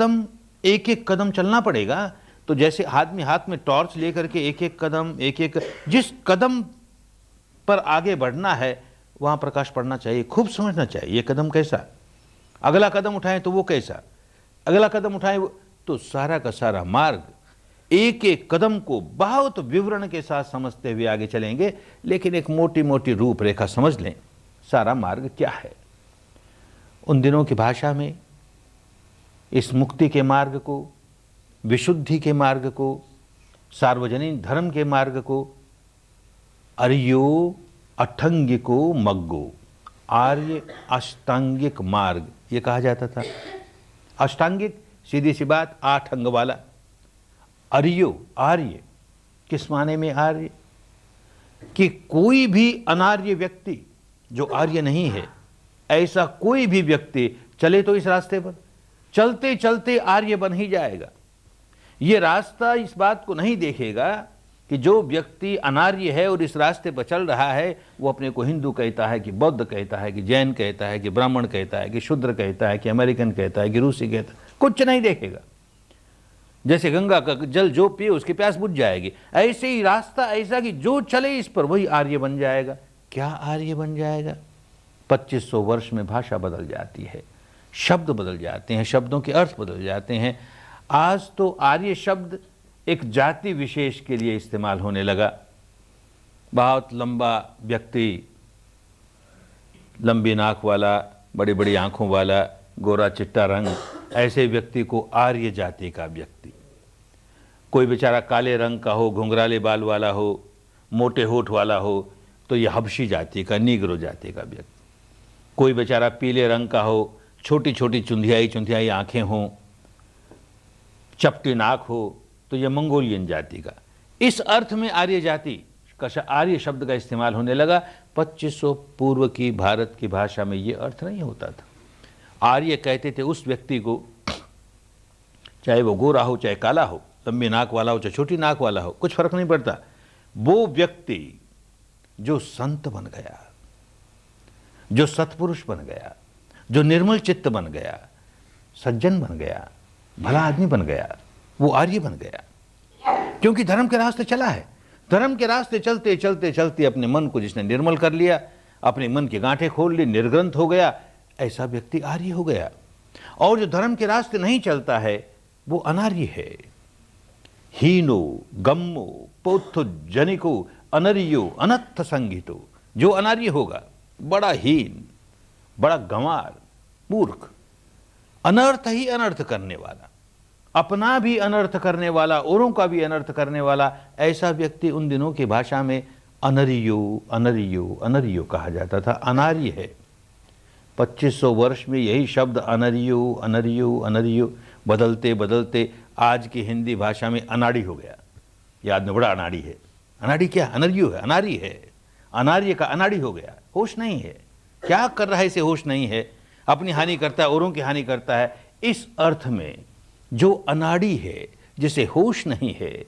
कदम चलना पड़ेगा। तो जैसे आदमी हाथ में टॉर्च लेकर के एक एक जिस कदम पर आगे बढ़ना है वहां प्रकाश पड़ना चाहिए, खूब समझना चाहिए ये कदम कैसा, अगला कदम उठाएं तो वो कैसा, अगला कदम उठाएं तो सारा का सारा मार्ग, एक एक कदम को बहुत विवरण के साथ समझते हुए आगे चलेंगे। लेकिन एक मोटी मोटी रूपरेखा समझ लें, सारा मार्ग क्या है। उन दिनों की भाषा में इस मुक्ति के मार्ग को, विशुद्धि के मार्ग को, सार्वजनिक धर्म के मार्ग को आर्यो अठंगिको मग्गो, आर्य अष्टांगिक मार्ग ये कहा जाता था। अष्टांगिक सीधी सी बात, 8 अंग वाला, अर्यो, आर्य, किस माने में आर्य? कि कोई भी अनार्य व्यक्ति जो आर्य नहीं है, ऐसा कोई भी व्यक्ति चले तो इस रास्ते पर चलते चलते आर्य बन ही जाएगा। ये रास्ता इस बात को नहीं देखेगा कि जो व्यक्ति अनार्य है और इस रास्ते पर चल रहा है, वो अपने को हिंदू कहता है कि बौद्ध कहता है कि जैन कहता है कि ब्राह्मण कहता है कि शूद्र कहता है कि अमेरिकन कहता है कि रूसी कहता है, कुछ नहीं देखेगा। जैसे गंगा का जल जो पिए उसकी प्यास बुझ जाएगी, ऐसे ही रास्ता ऐसा कि जो चले इस पर वही आर्य बन जाएगा। क्या आर्य बन जाएगा? 2500 वर्ष में भाषा बदल जाती है, शब्द बदल जाते हैं, शब्दों के अर्थ बदल जाते हैं। आज तो आर्य शब्द एक जाति विशेष के लिए इस्तेमाल होने लगा। बहुत लंबा व्यक्ति, लंबी नाक वाला, बड़ी बड़ी आंखों वाला, गोरा चिट्टा रंग, ऐसे व्यक्ति को आर्य जाति का व्यक्ति। कोई बेचारा काले रंग का हो, घुंघराले बाल वाला हो, मोटे होठ वाला हो, तो यह हबशी जाति का, नीग्रो जाति का व्यक्ति। कोई बेचारा पीले रंग का हो, छोटी छोटी चुंधियाई चुंधियाई आंखें हों, चपटी नाक हो, तो यह मंगोलियन जाति का। इस अर्थ में आर्य जाति का, आर्य शब्द का इस्तेमाल होने लगा। 2500 पूर्व की भारत की भाषा में यह अर्थ नहीं होता था। आर्य कहते थे उस व्यक्ति को, चाहे वो गोरा हो चाहे काला हो, लंबी नाक वाला हो चाहे छोटी नाक वाला हो, कुछ फर्क नहीं पड़ता। वो व्यक्ति जो संत बन गया, जो सत्पुरुष बन गया, जो निर्मल चित्त बन गया, सज्जन बन गया, भला आदमी बन गया, वो आर्य बन गया। क्योंकि धर्म के रास्ते चला है। धर्म के रास्ते चलते चलते चलते अपने मन को जिसने निर्मल कर लिया, अपने मन की गांठें खोल ली, निर्ग्रंथ हो गया, ऐसा व्यक्ति आर्य हो गया। और जो धर्म के रास्ते नहीं चलता है वो अनार्य है। हीनो गम्मो पोथो जनिको अनर्यो अनर्थ संगीतो। जो अनार्य होगा, बड़ा हीन, बड़ा गंवार, मूर्ख, अनर्थ ही अनर्थ करने वाला, अपना भी अनर्थ करने वाला, औरों का भी अनर्थ करने वाला, ऐसा व्यक्ति उन दिनों की भाषा में अनर्यो अनर्यो अनर्यो कहा जाता था, अनार्य है। 2500 वर्ष में यही शब्द अनर्यो अनर्यो अनर्यो बदलते बदलते आज की हिंदी भाषा में अनाड़ी हो गया। ये आदमी बड़ा अनाड़ी है। अनाड़ी क्या? अनर्यो है, अनारी है। अनार्य का अनाड़ी हो गया, होश नहीं है। क्या कर रहा है इसे होश नहीं है, अपनी हानि करता है, औरों की हानि करता है। इस अर्थ में जो अनाड़ी है, जिसे होश नहीं है,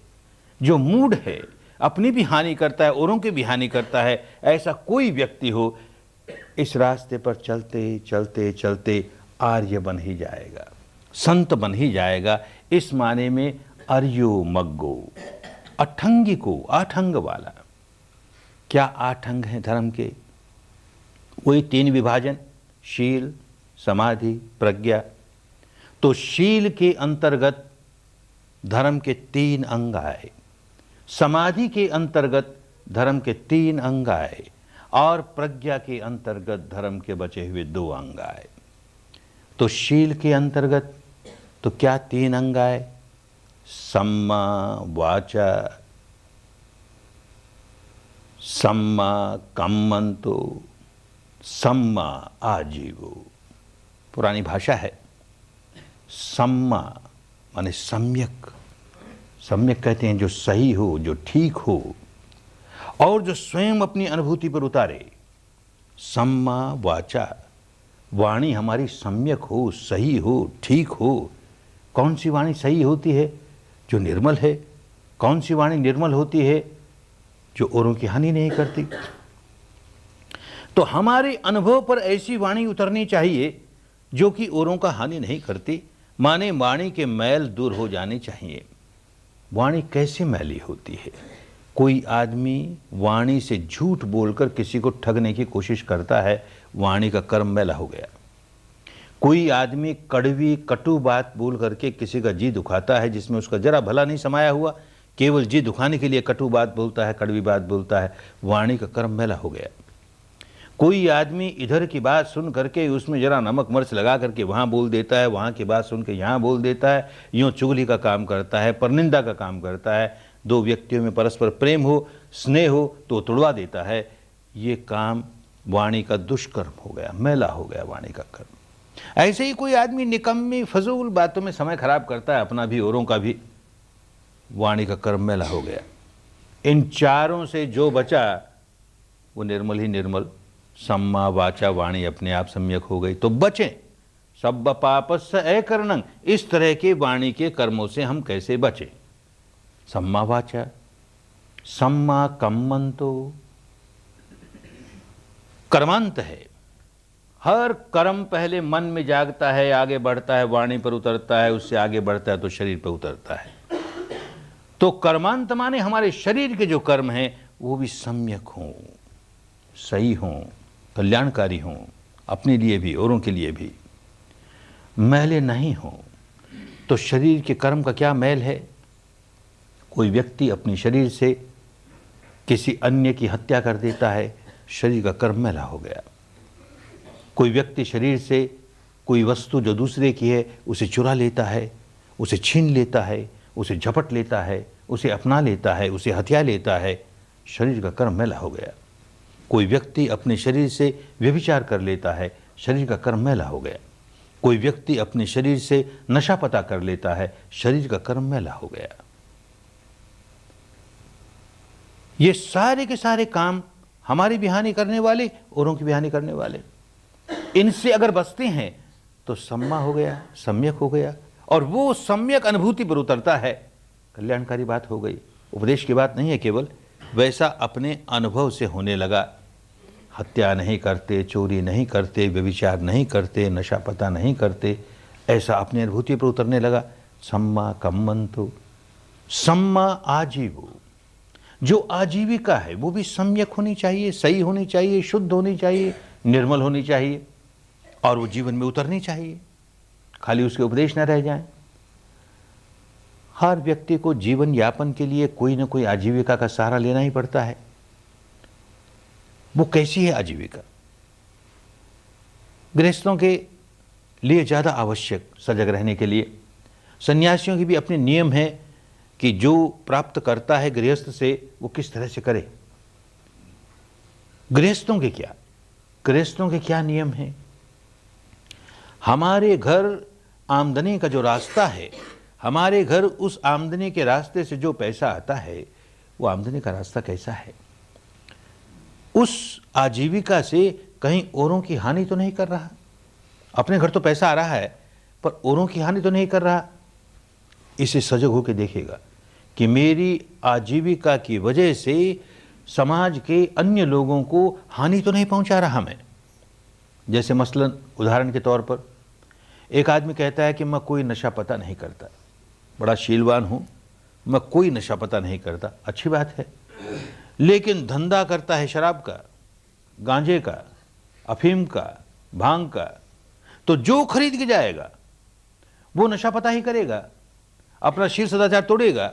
जो मूढ़ है, अपनी भी हानि करता है, औरों की भी हानि करता है, ऐसा कोई व्यक्ति हो, इस रास्ते पर चलते चलते चलते आर्य बन ही जाएगा, संत बन ही जाएगा। इस माने में अर्यो मग्गो, अठंगी को, आठंग वाला। क्या आठंग है धर्म के? वही 3 विभाजन, शील, समाधि, प्रज्ञा। तो शील के अंतर्गत धर्म के 3 अंग आए, समाधि के अंतर्गत धर्म के 3 अंग आए, और प्रज्ञा के अंतर्गत धर्म के बचे हुए 2 अंग आए। तो शील के अंतर्गत तो क्या 3 अंग आए? सम्मा वाचा, सम्मा कम्मंतो, सम्मा आजीवो। पुरानी भाषा है। सम्मा माने सम्यक, सम्यक कहते हैं जो सही हो, जो ठीक हो, और जो स्वयं अपनी अनुभूति पर उतारे। सम्मा वाचा, वाणी हमारी सम्यक हो, सही हो, ठीक हो। कौन सी वाणी सही होती है? जो निर्मल है। कौन सी वाणी निर्मल होती है? जो औरों की हानि नहीं करती। तो हमारे अनुभव पर ऐसी वाणी उतरनी चाहिए जो कि औरों का हानि नहीं करती, माने वाणी के मैल दूर हो जाने चाहिए। वाणी कैसे मैली होती है? कोई आदमी वाणी से झूठ बोलकर किसी को ठगने की कोशिश करता है, वाणी का कर्म मैला हो गया। कोई आदमी कड़वी कटु बात बोल करके किसी का जी दुखाता है, जिसमें उसका जरा भला नहीं समाया हुआ, केवल जी दुखाने के लिए कटु बात बोलता है, कड़वी बात बोलता है, वाणी का कर्म मैला हो गया। कोई आदमी इधर की बात सुन करके उसमें जरा नमक मिर्च लगा करके वहाँ बोल देता है, वहाँ की बात सुन के यहाँ बोल देता है, यूँ चुगली का काम करता है, परनिंदा का काम करता है। 2 व्यक्तियों में परस्पर प्रेम हो, स्नेह हो तो तोड़वा देता है। ये काम वाणी का दुष्कर्म हो गया, मैला हो गया वाणी का कर्म। ऐसे ही कोई आदमी निकम्मी फजूल बातों में समय खराब करता है, अपना भी औरों का भी, वाणी का कर्म मैला हो गया। इन चारों से जो बचा वो निर्मल ही निर्मल, सम्मा वाचा वाणी अपने आप सम्यक हो गई। तो बचें सब पापस्य अकरणं, इस तरह के वाणी के कर्मों से हम कैसे बचें? सम्मा वाचा, सम्मा कम्मंतो, कर्मांत है। हर कर्म पहले मन में जागता है, आगे बढ़ता है, वाणी पर उतरता है, उससे आगे बढ़ता है तो शरीर पर उतरता है। तो कर्मांत माने हमारे शरीर के जो कर्म हैं वो भी सम्यक हों, सही हों, कल्याणकारी हों, अपने लिए भी औरों के लिए भी, मैले नहीं हों। तो शरीर के कर्म का क्या मैल है? कोई व्यक्ति अपने शरीर से किसी अन्य की हत्या कर देता है, शरीर का कर्म मैला हो गया। कोई व्यक्ति शरीर से कोई वस्तु जो दूसरे की है उसे चुरा लेता है, उसे छीन लेता है, उसे झपट लेता है, उसे अपना लेता है, उसे हथिया लेता है, शरीर का कर्म मैला हो गया। कोई व्यक्ति अपने शरीर से व्यभिचार कर लेता है, शरीर का कर्म मैला हो गया। कोई व्यक्ति अपने शरीर से नशा पता कर लेता है, शरीर का कर्म मैला हो गया। ये सारे के सारे काम हमारी भी हानि करने वाले, औरों की भी हानि करने वाले। इनसे अगर बचते हैं तो सम्मा हो गया, सम्यक हो गया, और वो सम्यक अनुभूति पर उतरता है, कल्याणकारी बात हो गई। उपदेश की बात नहीं है केवल, वैसा अपने अनुभव से होने लगा। हत्या नहीं करते, चोरी नहीं करते, व्यभिचार नहीं करते, नशा पता नहीं करते, ऐसा अपनी अनुभूति पर उतरने लगा। सम्मा कम्मंतो, सम्मा आजीवो, जो आजीविका है वो भी सम्यक होनी चाहिए, सही होनी चाहिए, शुद्ध होनी चाहिए, निर्मल होनी चाहिए, और वो जीवन में उतरनी चाहिए, खाली उसके उपदेश न रह जाएं। हर व्यक्ति को जीवन यापन के लिए कोई न कोई आजीविका का सहारा लेना ही पड़ता है। वो कैसी है आजीविका? गृहस्थों के लिए ज़्यादा आवश्यक सजग रहने के लिए। सन्यासियों की भी अपने नियम है कि जो प्राप्त करता है गृहस्थ से वो किस तरह से करे। गृहस्थों के क्या नियम हैं? हमारे घर आमदनी का जो रास्ता है, हमारे घर उस आमदनी के रास्ते से जो पैसा आता है, वो आमदनी का रास्ता कैसा है? उस आजीविका से कहीं औरों की हानि तो नहीं कर रहा? अपने घर तो पैसा आ रहा है पर औरों की हानि तो नहीं कर रहा? इसे सजग होकर देखेगा कि मेरी आजीविका की वजह से समाज के अन्य लोगों को हानि तो नहीं पहुंचा रहा मैं। जैसे मसलन उदाहरण के तौर पर एक आदमी कहता है कि मैं कोई नशा पता नहीं करता, बड़ा शीलवान हूं, मैं कोई नशा पता नहीं करता। अच्छी बात है, लेकिन धंधा करता है शराब का, गांजे का, अफीम का, भांग का, तो जो खरीद के जाएगा वो नशा पता ही करेगा, अपना शील सदाचार तोड़ेगा।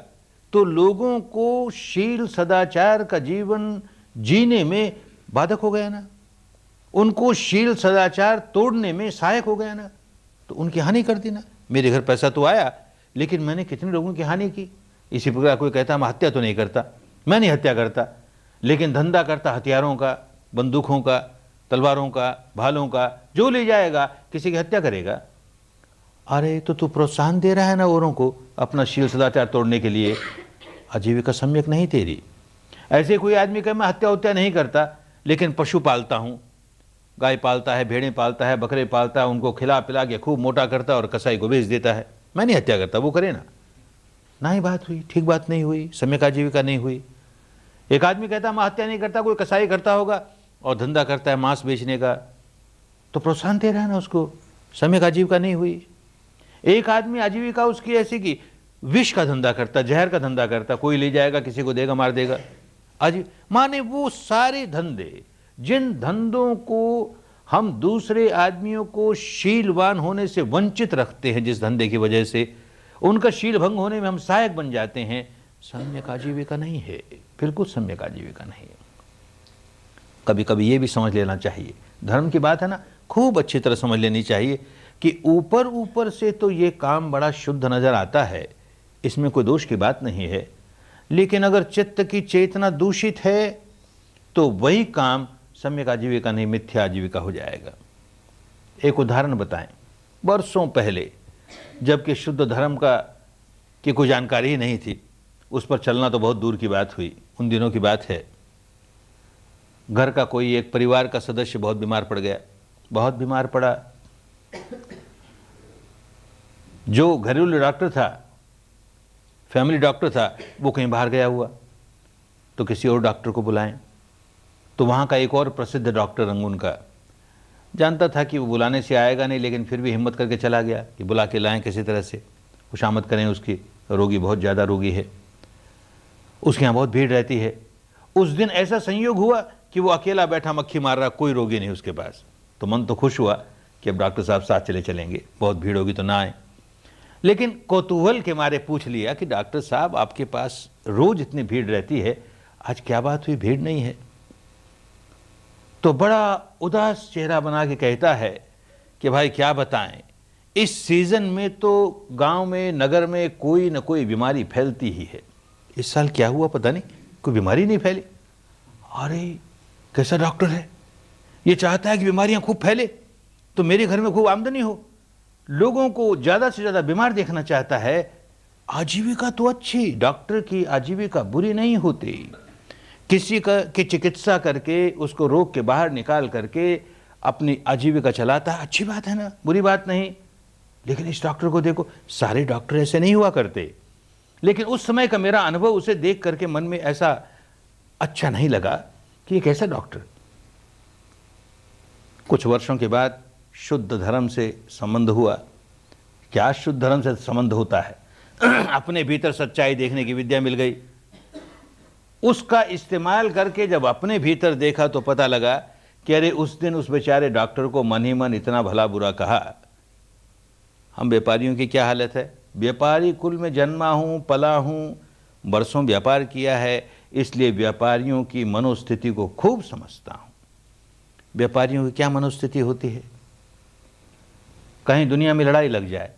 तो लोगों को शील सदाचार का जीवन जीने में बाधक हो गया ना, उनको शील सदाचार तोड़ने में सहायक हो गया ना, तो उनकी हानि कर दी ना। मेरे घर पैसा तो आया लेकिन मैंने कितने लोगों की हानि की। इसी प्रकार कोई कहता मैं हत्या तो नहीं करता, मैं नहीं हत्या करता, लेकिन धंधा करता हथियारों का, बंदूकों का, तलवारों का, भालों का, जो ले जाएगा किसी की हत्या करेगा। अरे तो तू प्रोत्साहन दे रहा है ना औरों को अपना शील सदाचार तोड़ने के लिए, आजीविका सम्यक नहीं तेरी। ऐसे कोई आदमी कहे मैं हत्या उत्या नहीं करता लेकिन पशु पालता हूँ, गाय पालता है, भेड़ें पालता है, बकरे पालता है, उनको खिला पिला के खूब मोटा करता है और कसाई को बेच देता है, मैं नहीं हत्या करता, वो करे ना ही बात हुई, ठीक बात नहीं हुई, सम्यक आजीविका नहीं हुई। एक आदमी कहता मैं हत्या नहीं करता, कोई कसाई करता होगा और धंधा करता है मांस बेचने का, तो प्रोत्साहन दे रहा है ना उसको, सम्यक आजीविका नहीं हुई। एक आदमी आजीविका उसकी ऐसी कि विष का धंधा करता, जहर का धंधा करता, कोई ले जाएगा किसी को देगा मार देगा, माने वो सारे धंधे, जिन धंधों को हम दूसरे आदमियों को शीलवान होने से वंचित रखते हैं, जिस धंधे की वजह से उनका शील भंग होने में हम सहायक बन जाते हैं, सम्यक आजीविका नहीं है, बिल्कुल सम्यक आजीविका नहीं है। कभी कभी ये भी समझ लेना चाहिए, धर्म की बात है ना, खूब अच्छी तरह समझ लेनी चाहिए कि ऊपर ऊपर से तो ये काम बड़ा शुद्ध नजर आता है, इसमें कोई दोष की बात नहीं है, लेकिन अगर चित्त की चेतना दूषित है तो वही काम सम्यक आजीविका नहीं, मिथ्या आजीविका हो जाएगा। एक उदाहरण बताएं, वर्षों पहले जबकि शुद्ध धर्म का की कोई जानकारी ही नहीं थी, उस पर चलना तो बहुत दूर की बात हुई। उन दिनों की बात है, घर का कोई एक परिवार का सदस्य बहुत बीमार पड़ गया। बहुत बीमार पड़ा, जो घरेलू डॉक्टर था, फैमिली डॉक्टर था, वो कहीं बाहर गया हुआ, तो किसी और डॉक्टर को बुलाएं। तो वहाँ का एक और प्रसिद्ध डॉक्टर रंगून का जानता था कि वो बुलाने से आएगा नहीं, लेकिन फिर भी हिम्मत करके चला गया कि बुला के लाएं, किसी तरह से खुशामद करें उसकी। रोगी बहुत ज़्यादा रोगी है, उसके यहाँ बहुत भीड़ रहती है। उस दिन ऐसा संयोग हुआ कि वो अकेला बैठा मक्खी मार रहा, कोई रोगी नहीं उसके पास। तो मन तो खुश हुआ कि अब डॉक्टर साहब साथ चले चलेंगे, बहुत भीड़ होगी तो ना आए। लेकिन कौतूहल के मारे पूछ लिया कि डॉक्टर साहब, आपके पास रोज इतनी भीड़ रहती है, आज क्या बात हुई, भीड़ नहीं है? तो बड़ा उदास चेहरा बना के कहता है कि भाई क्या बताएं, इस सीजन में तो गांव में, नगर में कोई न कोई बीमारी फैलती ही है। इस साल क्या हुआ पता नहीं, कोई बीमारी नहीं फैली। अरे कैसा डॉक्टर है, ये चाहता है कि बीमारियां खूब फैले तो मेरे घर में खूब आमदनी हो, लोगों को ज्यादा से ज्यादा बीमार देखना चाहता है। आजीविका तो अच्छी, डॉक्टर की आजीविका बुरी नहीं होती। किसी का की चिकित्सा करके उसको रोग के बाहर निकाल करके अपनी आजीविका चलाता है, अच्छी बात है ना, बुरी बात नहीं। लेकिन इस डॉक्टर को देखो, सारे डॉक्टर ऐसे नहीं हुआ करते। लेकिन उस समय का मेरा अनुभव उसे देख करके मन में ऐसा अच्छा नहीं लगा कि ये कैसा डॉक्टर। कुछ वर्षों के बाद शुद्ध धर्म से संबंध हुआ। क्या शुद्ध धर्म से संबंध होता है? अपने भीतर सच्चाई देखने की विद्या मिल गई। उसका इस्तेमाल करके जब अपने भीतर देखा तो पता लगा कि अरे उस दिन उस बेचारे डॉक्टर को मन ही मन इतना भला बुरा कहा। हम व्यापारियों की क्या हालत है? व्यापारी कुल में जन्मा हूं, पला हूं, बरसों व्यापार किया है, इसलिए व्यापारियों की मनोस्थिति को खूब समझता हूं। व्यापारियों की क्या मनोस्थिति होती है? कहीं दुनिया में लड़ाई लग जाए,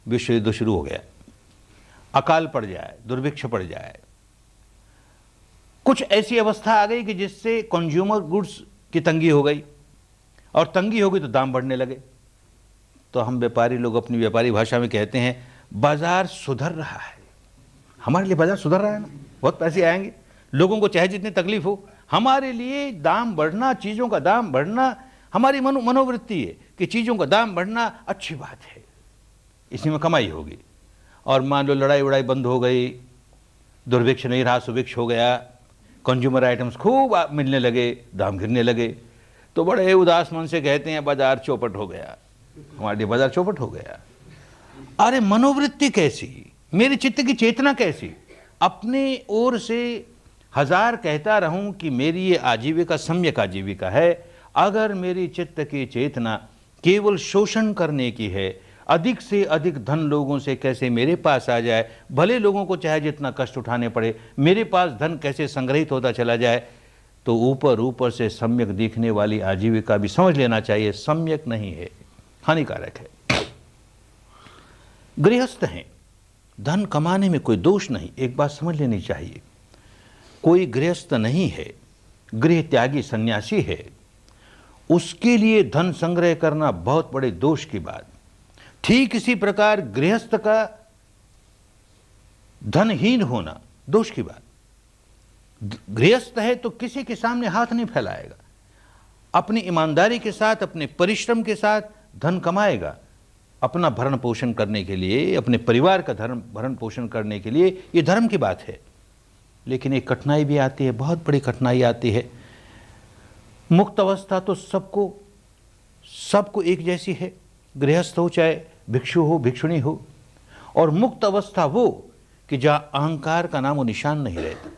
विश्व युद्ध शुरू हो गया, अकाल पड़ जाए, दुर्भिक्ष पड़ जाए, कुछ ऐसी अवस्था आ गई कि जिससे कंज्यूमर गुड्स की तंगी हो गई, और तंगी हो गई तो दाम बढ़ने लगे। तो हम व्यापारी लोग अपनी व्यापारी भाषा में कहते हैं बाजार सुधर रहा है। हमारे लिए बाजार सुधर रहा है ना, बहुत पैसे आएंगे, लोगों को चाहे जितनी तकलीफ हो, हमारे लिए दाम बढ़ना, चीज़ों का दाम बढ़ना हमारी मनोवृत्ति है कि चीज़ों का दाम बढ़ना अच्छी बात है, इसी में कमाई होगी। और मान लो लड़ाई वड़ाई बंद हो गई, दुर्भिक्ष नहीं रहा, सुभिक्ष हो गया, कंज्यूमर आइटम्स खूब मिलने लगे, दाम गिरने लगे, तो बड़े उदास मन से कहते हैं बाजार चौपट हो गया, हमारे लिए बाजार चौपट हो गया। अरे मनोवृत्ति कैसी, मेरे चित्त की चेतना कैसी? अपने ओर से हजार कहता रहूं कि मेरी ये आजीविका सम्यक आजीविका है, अगर मेरी चित्त की चेतना केवल शोषण करने की है, अधिक से अधिक धन लोगों से कैसे मेरे पास आ जाए, भले लोगों को चाहे जितना कष्ट उठाने पड़े, मेरे पास धन कैसे संग्रहित होता चला जाए, तो ऊपर ऊपर से सम्यक दिखने वाली आजीविका भी समझ लेना चाहिए सम्यक नहीं है, हानिकारक है। गृहस्थ हैं, धन कमाने में कोई दोष नहीं, एक बात समझ लेनी चाहिए। कोई गृहस्थ नहीं है, गृह त्यागी सन्यासी है, उसके लिए धन संग्रह करना बहुत बड़े दोष की बात। ठीक इसी प्रकार गृहस्थ का धनहीन होना दोष की बात। गृहस्थ है तो किसी के सामने हाथ नहीं फैलाएगा, अपनी ईमानदारी के साथ, अपने परिश्रम के साथ धन कमाएगा, अपना भरण पोषण करने के लिए, अपने परिवार का धर्म भरण पोषण करने के लिए, ये धर्म की बात है। लेकिन एक कठिनाई भी आती है, बहुत बड़ी कठिनाई आती है। मुक्त अवस्था तो सबको एक जैसी है, गृहस्थ हो चाहे भिक्षु हो, भिक्षुणी हो। और मुक्त अवस्था वो कि जहां अहंकार का नामो निशान नहीं रहता,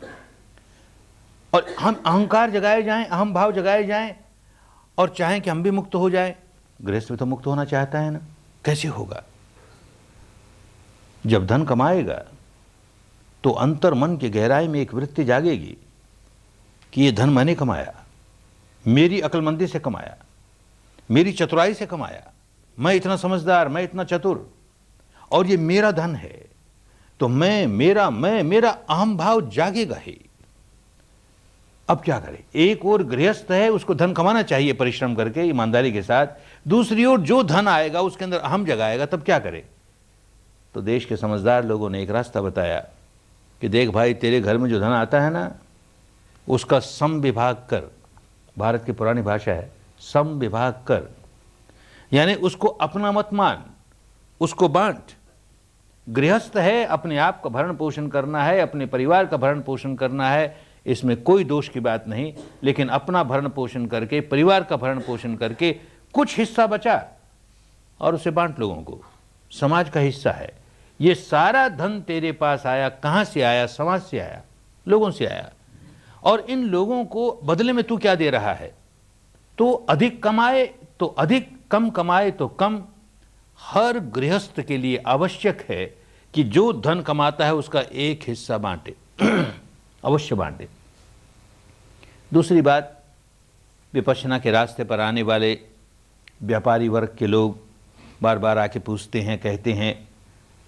और हम अहंकार जगाए जाएं, अहम भाव जगाए जाएं, और चाहें कि हम भी मुक्त हो जाएं। गृहस्थ भी तो मुक्त होना चाहता है ना, कैसे होगा? जब धन कमाएगा तो अंतर मन की गहराई में एक वृत्ति जागेगी कि ये धन मैंने कमाया, मेरी अक्लमंदी से कमाया, मेरी चतुराई से कमाया, मैं इतना समझदार, मैं इतना चतुर, और ये मेरा धन है, तो मेरा अहम भाव जागेगा ही। अब क्या करे? एक और गृहस्थ है, उसको धन कमाना चाहिए परिश्रम करके, ईमानदारी के साथ, दूसरी ओर जो धन आएगा उसके अंदर अहम जगाएगा, तब क्या करे? तो देश के समझदार लोगों ने एक रास्ता बताया कि देख भाई, तेरे घर में जो धन आता है ना, उसका सम विभाग कर। भारत की पुरानी भाषा है, सम विभाग कर, यानी उसको अपना मत मान, उसको बांट। गृहस्थ है, अपने आप का भरण पोषण करना है, अपने परिवार का भरण पोषण करना है, इसमें कोई दोष की बात नहीं। लेकिन अपना भरण पोषण करके, परिवार का भरण पोषण करके कुछ हिस्सा बचा और उसे बांट लोगों को। समाज का हिस्सा है। ये सारा धन तेरे पास आया, कहां से आया? समाज से आया, लोगों से आया। और इन लोगों को बदले में तू क्या दे रहा है? तो अधिक कमाए तो अधिक, कम कमाए तो कम। हर गृहस्थ के लिए आवश्यक है कि जो धन कमाता है उसका एक हिस्सा बांटे, अवश्य बांटे। दूसरी बात, विपश्यना के रास्ते पर आने वाले व्यापारी वर्ग के लोग बार बार आके पूछते हैं, कहते हैं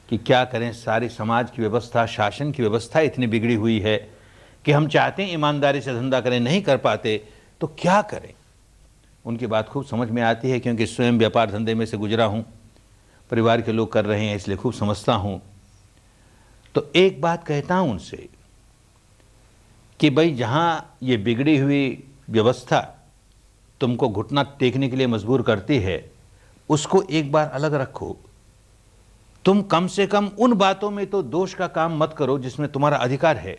कि क्या करें, सारी समाज की व्यवस्था, शासन की व्यवस्था इतनी बिगड़ी हुई है कि हम चाहते हैं ईमानदारी से धंधा करें, नहीं कर पाते, तो क्या करें? उनकी बात खूब समझ में आती है, क्योंकि स्वयं व्यापार धंधे में से गुजरा हूँ, परिवार के लोग कर रहे हैं, इसलिए खूब समझता हूँ। तो एक बात कहता हूँ उनसे कि भाई, जहाँ ये बिगड़ी हुई व्यवस्था तुमको घुटना टेकने के लिए मजबूर करती है, उसको एक बार अलग रखो। तुम कम से कम उन बातों में तो दोष का काम मत करो जिसमें तुम्हारा अधिकार है।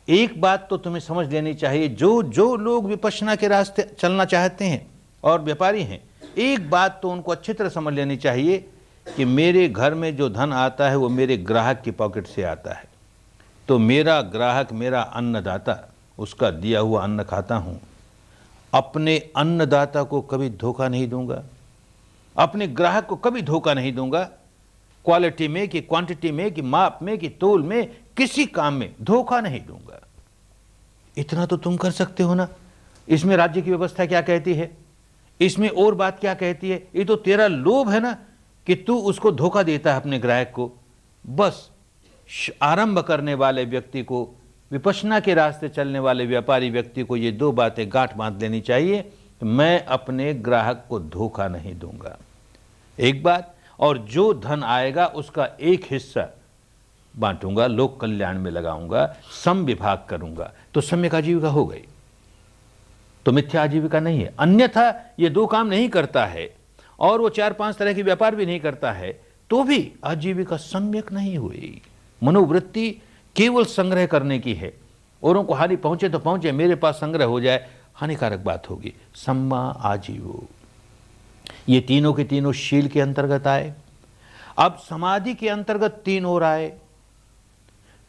एक बात तो तुम्हें समझ लेनी चाहिए, जो लोग विपश्यना के रास्ते चलना चाहते हैं और व्यापारी हैं, एक बात तो उनको अच्छी तरह समझ लेनी चाहिए कि मेरे घर में जो धन आता है वो मेरे ग्राहक की पॉकेट से आता है। तो मेरा ग्राहक मेरा अन्नदाता, उसका दिया हुआ अन्न खाता हूं। अपने अन्नदाता को कभी धोखा नहीं दूंगा, अपने ग्राहक को कभी धोखा नहीं दूंगा। क्वालिटी में कि क्वांटिटी में कि माप में कि तोल में, किसी काम में धोखा नहीं दूंगा। इतना तो तुम कर सकते हो ना। इसमें राज्य की व्यवस्था क्या कहती है? इसमें और बात क्या कहती है? ये तो तेरा लोभ है ना कि तू उसको धोखा देता है अपने ग्राहक को। बस आरंभ करने वाले व्यक्ति को, विपश्यना के रास्ते चलने वाले व्यापारी व्यक्ति को ये दो बातें गांठ बांध लेनी चाहिए, मैं अपने ग्राहक को धोखा नहीं दूंगा, एक बात, और जो धन आएगा उसका एक हिस्सा बांटूंगा, लोक कल्याण में लगाऊंगा, सम विभाग करूंगा। तो सम्यक आजीविका हो गई, तो मिथ्या आजीविका नहीं है। अन्यथा ये दो काम नहीं करता है और वो 4-5 तरह के व्यापार भी नहीं करता है, तो भी आजीविका सम्यक नहीं हुई। मनोवृत्ति केवल संग्रह करने की है, औरों को हानि पहुंचे तो पहुंचे, मेरे पास संग्रह हो जाए, हानिकारक बात होगी। सम्मा आजीवो, ये तीनों के तीनों शील के अंतर्गत आए। अब समाधि के अंतर्गत 3 और आए,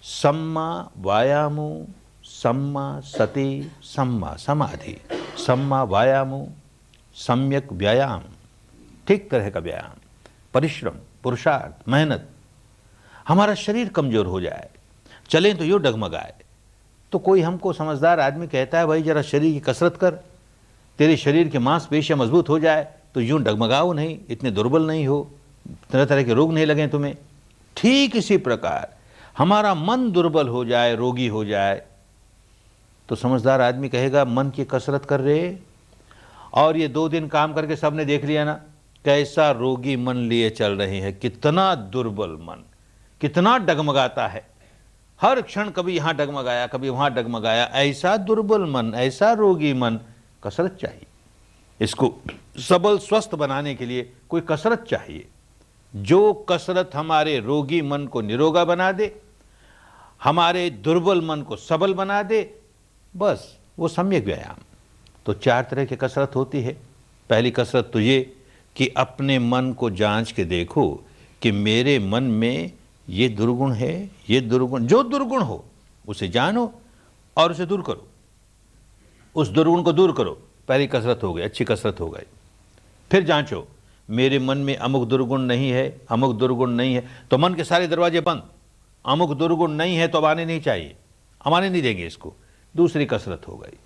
सम्मा वायामो, सम्मा सति, सम्मा समाधि। सम्मा वायामो, सम्यक व्यायाम, ठीक तरह का व्यायाम, परिश्रम, पुरुषार्थ, मेहनत। हमारा शरीर कमजोर हो जाए, चलें तो यूं डगमगाए, तो कोई हमको समझदार आदमी कहता है भाई जरा शरीर की कसरत कर, तेरे शरीर के मांसपेशियां मजबूत हो जाए, तो यूं डगमगाओ नहीं, इतने दुर्बल नहीं हो, तरह तरह के रोग नहीं लगे तुम्हें। ठीक इसी प्रकार हमारा मन दुर्बल हो जाए, रोगी हो जाए, तो समझदार आदमी कहेगा मन की कसरत कर रहे। और ये 2 दिन काम करके सबने देख लिया ना, कैसा रोगी मन लिए चल रहे हैं, कितना दुर्बल मन, कितना डगमगाता है, हर क्षण कभी यहां डगमगाया, कभी वहां डगमगाया। ऐसा दुर्बल मन, ऐसा रोगी मन, कसरत चाहिए। इसको सबल स्वस्थ बनाने के लिए कोई कसरत चाहिए। जो कसरत हमारे रोगी मन को निरोगा बना दे, हमारे दुर्बल मन को सबल बना दे, बस वो सम्यक व्यायाम। तो 4 तरह की कसरत होती है। पहली कसरत तो ये कि अपने मन को जांच के देखो कि मेरे मन में ये दुर्गुण है, ये दुर्गुण, जो दुर्गुण हो उसे जानो और उसे दूर करो, उस दुर्गुण को दूर करो। पहली कसरत हो गई, अच्छी कसरत हो गई। फिर जांचो, मेरे मन में अमुक दुर्गुण नहीं है, अमुक दुर्गुण नहीं है, तो मन के सारे दरवाजे बंद। अमुक दुर्गुण नहीं है तो अब आने नहीं चाहिए, हम आने नहीं देंगे इसको। दूसरी कसरत हो गई।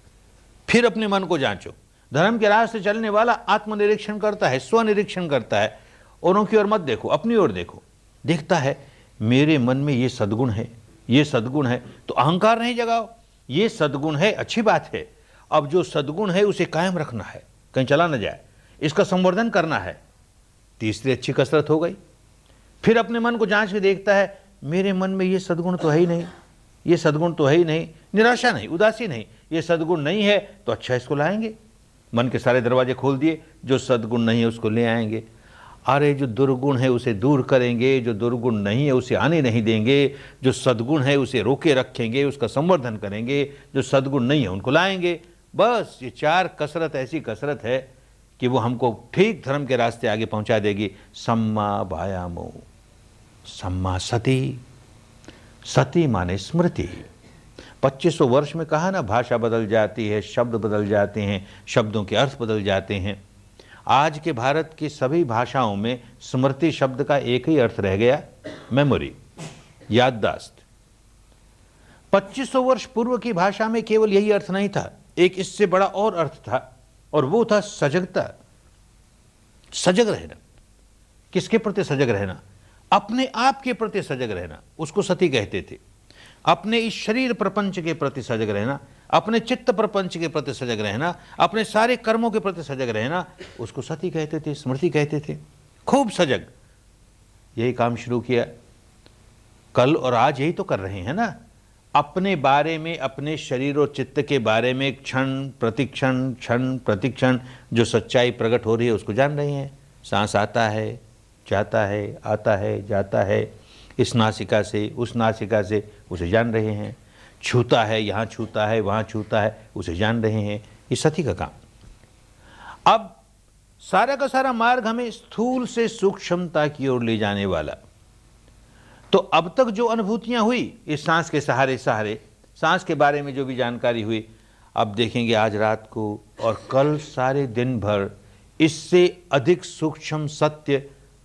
फिर अपने मन को जांचो। धर्म के रास्ते चलने वाला आत्मनिरीक्षण करता है, स्वनिरीक्षण करता है। औरों की ओर मत देखो, अपनी ओर देखो। देखता है मेरे मन में ये सद्गुण है, ये सद्गुण है, तो अहंकार नहीं जगाओ। ये सद्गुण है, अच्छी बात है। अब जो सद्गुण है उसे कायम रखना है, कहीं चला न जाए, इसका संवर्धन करना है। तीसरी अच्छी कसरत हो गई। फिर अपने मन को जांच के देखता है, मेरे मन में ये सद्गुण तो है ही नहीं, ये सद्गुण तो है ही नहीं, निराशा नहीं, उदासी नहीं, ये सद्गुण नहीं है तो अच्छा इसको लाएंगे। मन के सारे दरवाजे खोल दिए, जो सद्गुण नहीं है उसको ले आएंगे। अरे जो दुर्गुण है उसे दूर करेंगे, जो दुर्गुण नहीं है उसे आने नहीं देंगे, जो सद्गुण है उसे रोके रखेंगे, उसका संवर्धन करेंगे, जो सद्गुण नहीं है उनको लाएंगे। बस ये 4 कसरत ऐसी कसरत है कि वो हमको ठीक धर्म के रास्ते आगे पहुंचा देगी। सम्मा वायामो, सम्मा सती, सती माने स्मृति। 2500 वर्ष में कहा ना, भाषा बदल जाती है, शब्द बदल जाते हैं, शब्दों के अर्थ बदल जाते हैं। आज के भारत की सभी भाषाओं में स्मृति शब्द का एक ही अर्थ रह गया, मेमोरी, याददाश्त। 2500 वर्ष पूर्व की भाषा में केवल यही अर्थ नहीं था, एक इससे बड़ा और अर्थ था, और वो था सजगता, सजग रहना। किसके प्रति सजग रहना? अपने आप के प्रति सजग रहना, उसको सती कहते थे। अपने इस शरीर प्रपंच के प्रति सजग रहना, अपने चित्त प्रपंच के प्रति सजग रहना, अपने सारे कर्मों के प्रति सजग रहना, उसको सती कहते थे, स्मृति कहते थे। खूब सजग, यही काम शुरू किया। कल और आज यही तो कर रहे हैं ना, अपने बारे में, अपने शरीर और चित्त के बारे में क्षण प्रतिक्षण जो सच्चाई प्रकट हो रही है उसको जान रहे हैं। सांस आता है, जाता है, आता है, जाता है, इस नासिका से उस नासिका से, उसे जान रहे हैं। छूता है, यहाँ छूता है, वहाँ छूता है, उसे जान रहे हैं। ये सती का काम। अब सारा का सारा मार्ग हमें स्थूल से सूक्ष्मता की ओर ले जाने वाला। तो अब तक जो अनुभूतियां हुई इस सांस के सहारे सांस के बारे में जो भी जानकारी हुई, अब देखेंगे आज रात को और कल सारे दिन भर इससे अधिक सूक्ष्म सत्य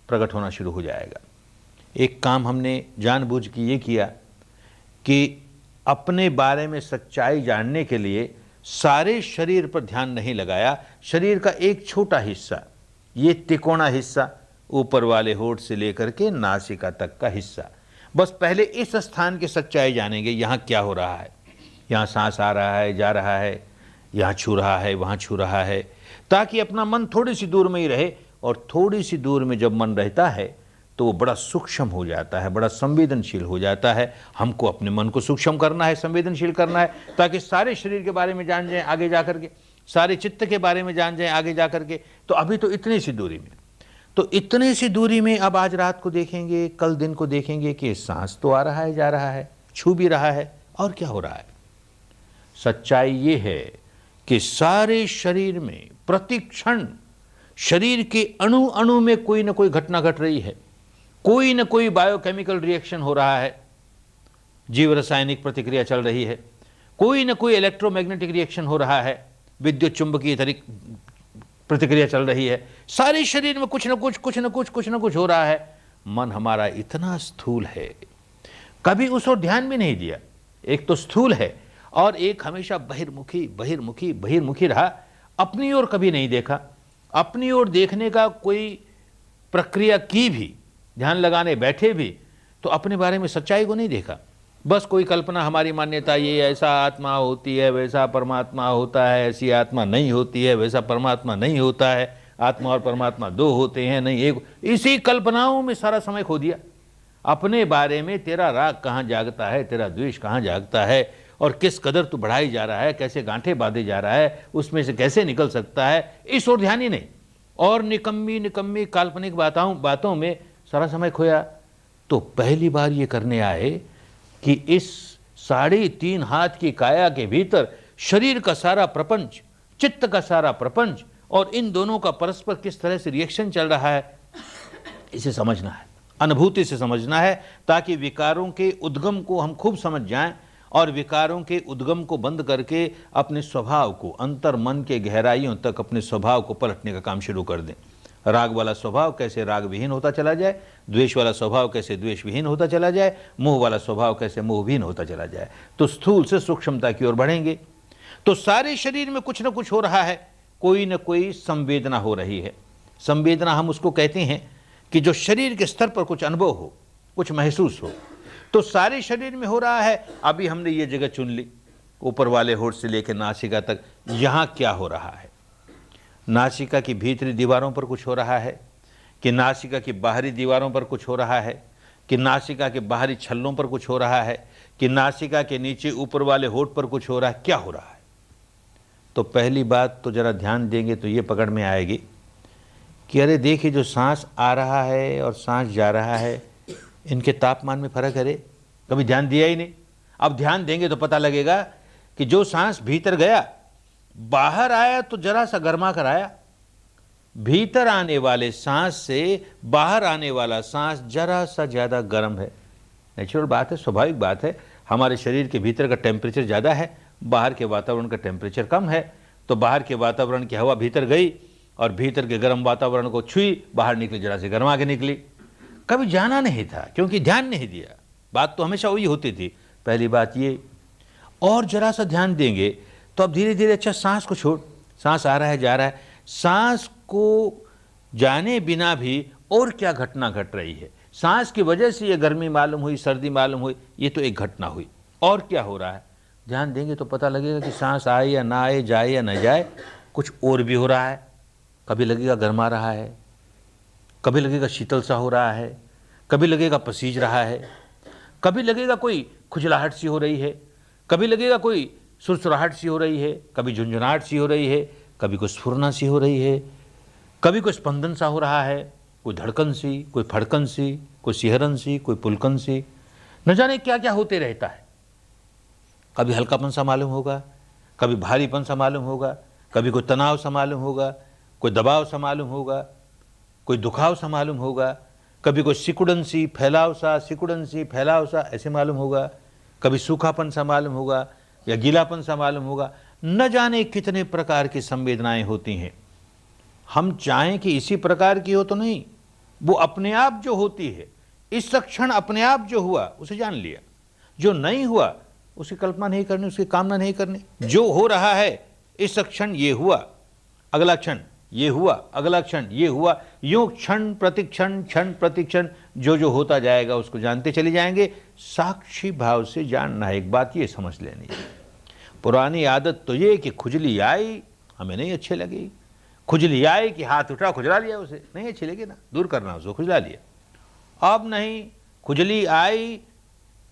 प्रकट होना शुरू हो जाएगा। एक काम हमने जानबूझ के ये किया कि अपने बारे में सच्चाई जानने के लिए सारे शरीर पर ध्यान नहीं लगाया। शरीर का एक छोटा हिस्सा, ये तिकोना हिस्सा, ऊपर वाले होठ से लेकर के नासिका तक का हिस्सा, बस पहले इस स्थान की सच्चाई जानेंगे। यहाँ क्या हो रहा है, यहाँ सांस आ रहा है, जा रहा है, यहाँ छू रहा है, वहाँ छू रहा है, ताकि अपना मन थोड़ी सी दूर में ही रहे। और थोड़ी सी दूर में जब मन रहता है तो वो बड़ा सूक्ष्म हो जाता है, बड़ा संवेदनशील हो जाता है। हमको अपने मन को सूक्ष्म करना है, संवेदनशील करना है, ताकि सारे शरीर के बारे में जान जाएं आगे जा करके, सारे चित्त के बारे में जान जाएं आगे जा करके। तो अभी तो इतनी सी दूरी में, तो इतनी सी दूरी में अब आज रात को देखेंगे, कल दिन को देखेंगे कि सांस तो आ रहा है, जा रहा है, छू भी रहा है, और क्या हो रहा है। सच्चाई ये है कि सारे शरीर में प्रतिक्षण शरीर के अणु अणु में कोई ना कोई घटना घट रही है, कोई ना कोई बायोकेमिकल रिएक्शन हो रहा है, जीव रासायनिक प्रतिक्रिया चल रही है, कोई ना कोई इलेक्ट्रोमैग्नेटिक रिएक्शन हो रहा है, विद्युत चुंबकीय प्रतिक्रिया चल रही है। सारे शरीर में कुछ ना कुछ हो रहा है। मन हमारा इतना स्थूल है, कभी उस ओर ध्यान भी नहीं दिया। एक तो स्थूल है और एक हमेशा बहिर्मुखी रहा, अपनी ओर कभी नहीं देखा। अपनी ओर देखने का कोई प्रक्रिया की भी, ध्यान लगाने बैठे भी, तो अपने बारे में सच्चाई को नहीं देखा। बस कोई कल्पना, हमारी मान्यता ये, ऐसा आत्मा होती है, वैसा परमात्मा होता है, ऐसी आत्मा नहीं होती है, वैसा परमात्मा नहीं होता है, आत्मा और परमात्मा दो होते हैं, नहीं एक। इसी कल्पनाओं में सारा समय खो दिया। अपने बारे में तेरा राग कहाँ जागता है, तेरा द्वेष कहाँ जागता है, और किस कदर तू बढ़ाई जा रहा है, कैसे गांठे बांधे जा रहा है, उसमें से कैसे निकल सकता है, इस ओर ध्यान ही नहीं। और निकम्मी काल्पनिक बातों में सारा समय खोया। तो पहली बार ये करने आए कि इस 3.5 हाथ की काया के भीतर शरीर का सारा प्रपंच, चित्त का सारा प्रपंच, और इन दोनों का परस्पर किस तरह से रिएक्शन चल रहा है, इसे समझना है, अनुभूति से समझना है, ताकि विकारों के उद्गम को हम खूब समझ जाएं और विकारों के उद्गम को बंद करके अपने स्वभाव को, अंतर मन के गहराइयों तक अपने स्वभाव को पलटने का काम शुरू कर दें। राग वाला स्वभाव कैसे राग विहीन होता चला जाए, द्वेष वाला स्वभाव कैसे द्वेष विहीन होता चला जाए, मोह वाला स्वभाव कैसे मोह विहीन होता चला जाए। तो स्थूल से सूक्ष्मता की ओर बढ़ेंगे। तो सारे शरीर में कुछ न कुछ हो रहा है, कोई न कोई संवेदना हो रही है। संवेदना हम उसको कहते हैं कि जो शरीर के स्तर पर कुछ अनुभव हो, कुछ महसूस हो। तो सारे शरीर में हो रहा है। अभी हमने ये जगह चुन ली, ऊपर वाले होठ से लेकर नासिका तक, यहाँ क्या हो रहा है। नासिका की भीतरी दीवारों पर कुछ हो रहा है कि नासिका की बाहरी दीवारों पर कुछ हो रहा है कि नासिका के बाहरी छल्लों पर कुछ हो रहा है, कि नासिका के नीचे ऊपर वाले होठ पर कुछ हो रहा है, क्या हो रहा है? तो पहली बात तो जरा ध्यान देंगे तो ये पकड़ में आएगी कि अरे देखिए, जो सांस आ रहा है और सांस जा रहा है, इनके तापमान में फर्क है। रे कभी ध्यान दिया ही नहीं। अब ध्यान देंगे तो पता लगेगा कि जो सांस भीतर गया, बाहर आया तो जरा सा गर्मा कर आया। भीतर आने वाले सांस से बाहर आने वाला सांस जरा सा ज़्यादा गर्म है। नेचुरल बात है, स्वाभाविक बात है। हमारे शरीर के भीतर का टेम्परेचर ज़्यादा है, बाहर के वातावरण का टेम्परेचर कम है। तो बाहर के वातावरण की हवा भीतर गई और भीतर के गर्म वातावरण को छुई, बाहर निकली, जरा से गर्मा के निकली। कभी जाना नहीं था क्योंकि ध्यान नहीं दिया। बात तो हमेशा वही होती थी। पहली बात ये। और जरा सा ध्यान देंगे तो अब धीरे धीरे, अच्छा सांस को छोड़, सांस आ रहा है जा रहा है, सांस को जाने बिना भी और क्या घटना घट रही है। सांस की वजह से ये गर्मी मालूम हुई, सर्दी मालूम हुई, ये तो एक घटना हुई। और क्या हो रहा है? ध्यान देंगे तो पता लगेगा कि सांस आए या ना आए, जाए या न जाए, कुछ और भी हो रहा है। कभी लगेगा गर्मा रहा है, कभी लगेगा शीतल सा हो रहा है, कभी लगेगा पसीज रहा है, कभी लगेगा कोई खुजलाहट सी हो रही है, कभी लगेगा कोई सुरसुराहट सी हो रही है, कभी झुंझुनाहट सी हो रही है, कभी कोई स्फुरना सी हो रही है, कभी कोई स्पंदन सा हो रहा है, कोई धड़कन सी, कोई फड़कन सी, कोई सिहरन सी, कोई पुलकन सी, न जाने क्या क्या होते रहता है। कभी हल्कापन सा मालूम होगा, कभी भारीपन सा मालूम होगा, कभी कोई तनाव सा मालूम होगा, कोई दबाव सा मालूम होगा, कोई दुखाव सा मालूम होगा, कभी कोई सिकुड़न सी, फैलाव सा, सिकुड़न सी, फैलाव सा ऐसे मालूम होगा, कभी सूखापन सा मालूम होगा या गीलापन सा मालूम होगा। न जाने कितने प्रकार की संवेदनाएं होती हैं। हम चाहें कि इसी प्रकार की हो तो नहीं, वो अपने आप जो होती है, इस क्षण अपने आप जो हुआ उसे जान लिया, जो नहीं हुआ उसकी कल्पना नहीं करनी, उसकी कामना नहीं करनी। जो हो रहा है इस क्षण ये हुआ, अगला क्षण ये हुआ, अगला क्षण ये हुआ, यूं क्षण प्रतिक्षण, क्षण प्रतिक्षण जो जो होता जाएगा उसको जानते चले जाएंगे। साक्षी भाव से जानना है। एक बात ये समझ लेनी है, पुरानी आदत तो ये कि खुजली आई हमें नहीं अच्छे लगी, खुजली आई कि हाथ उठा खुजला लिया, उसे नहीं अच्छी लगी ना, दूर करना, उसको खुजला लिया। अब नहीं, खुजली आई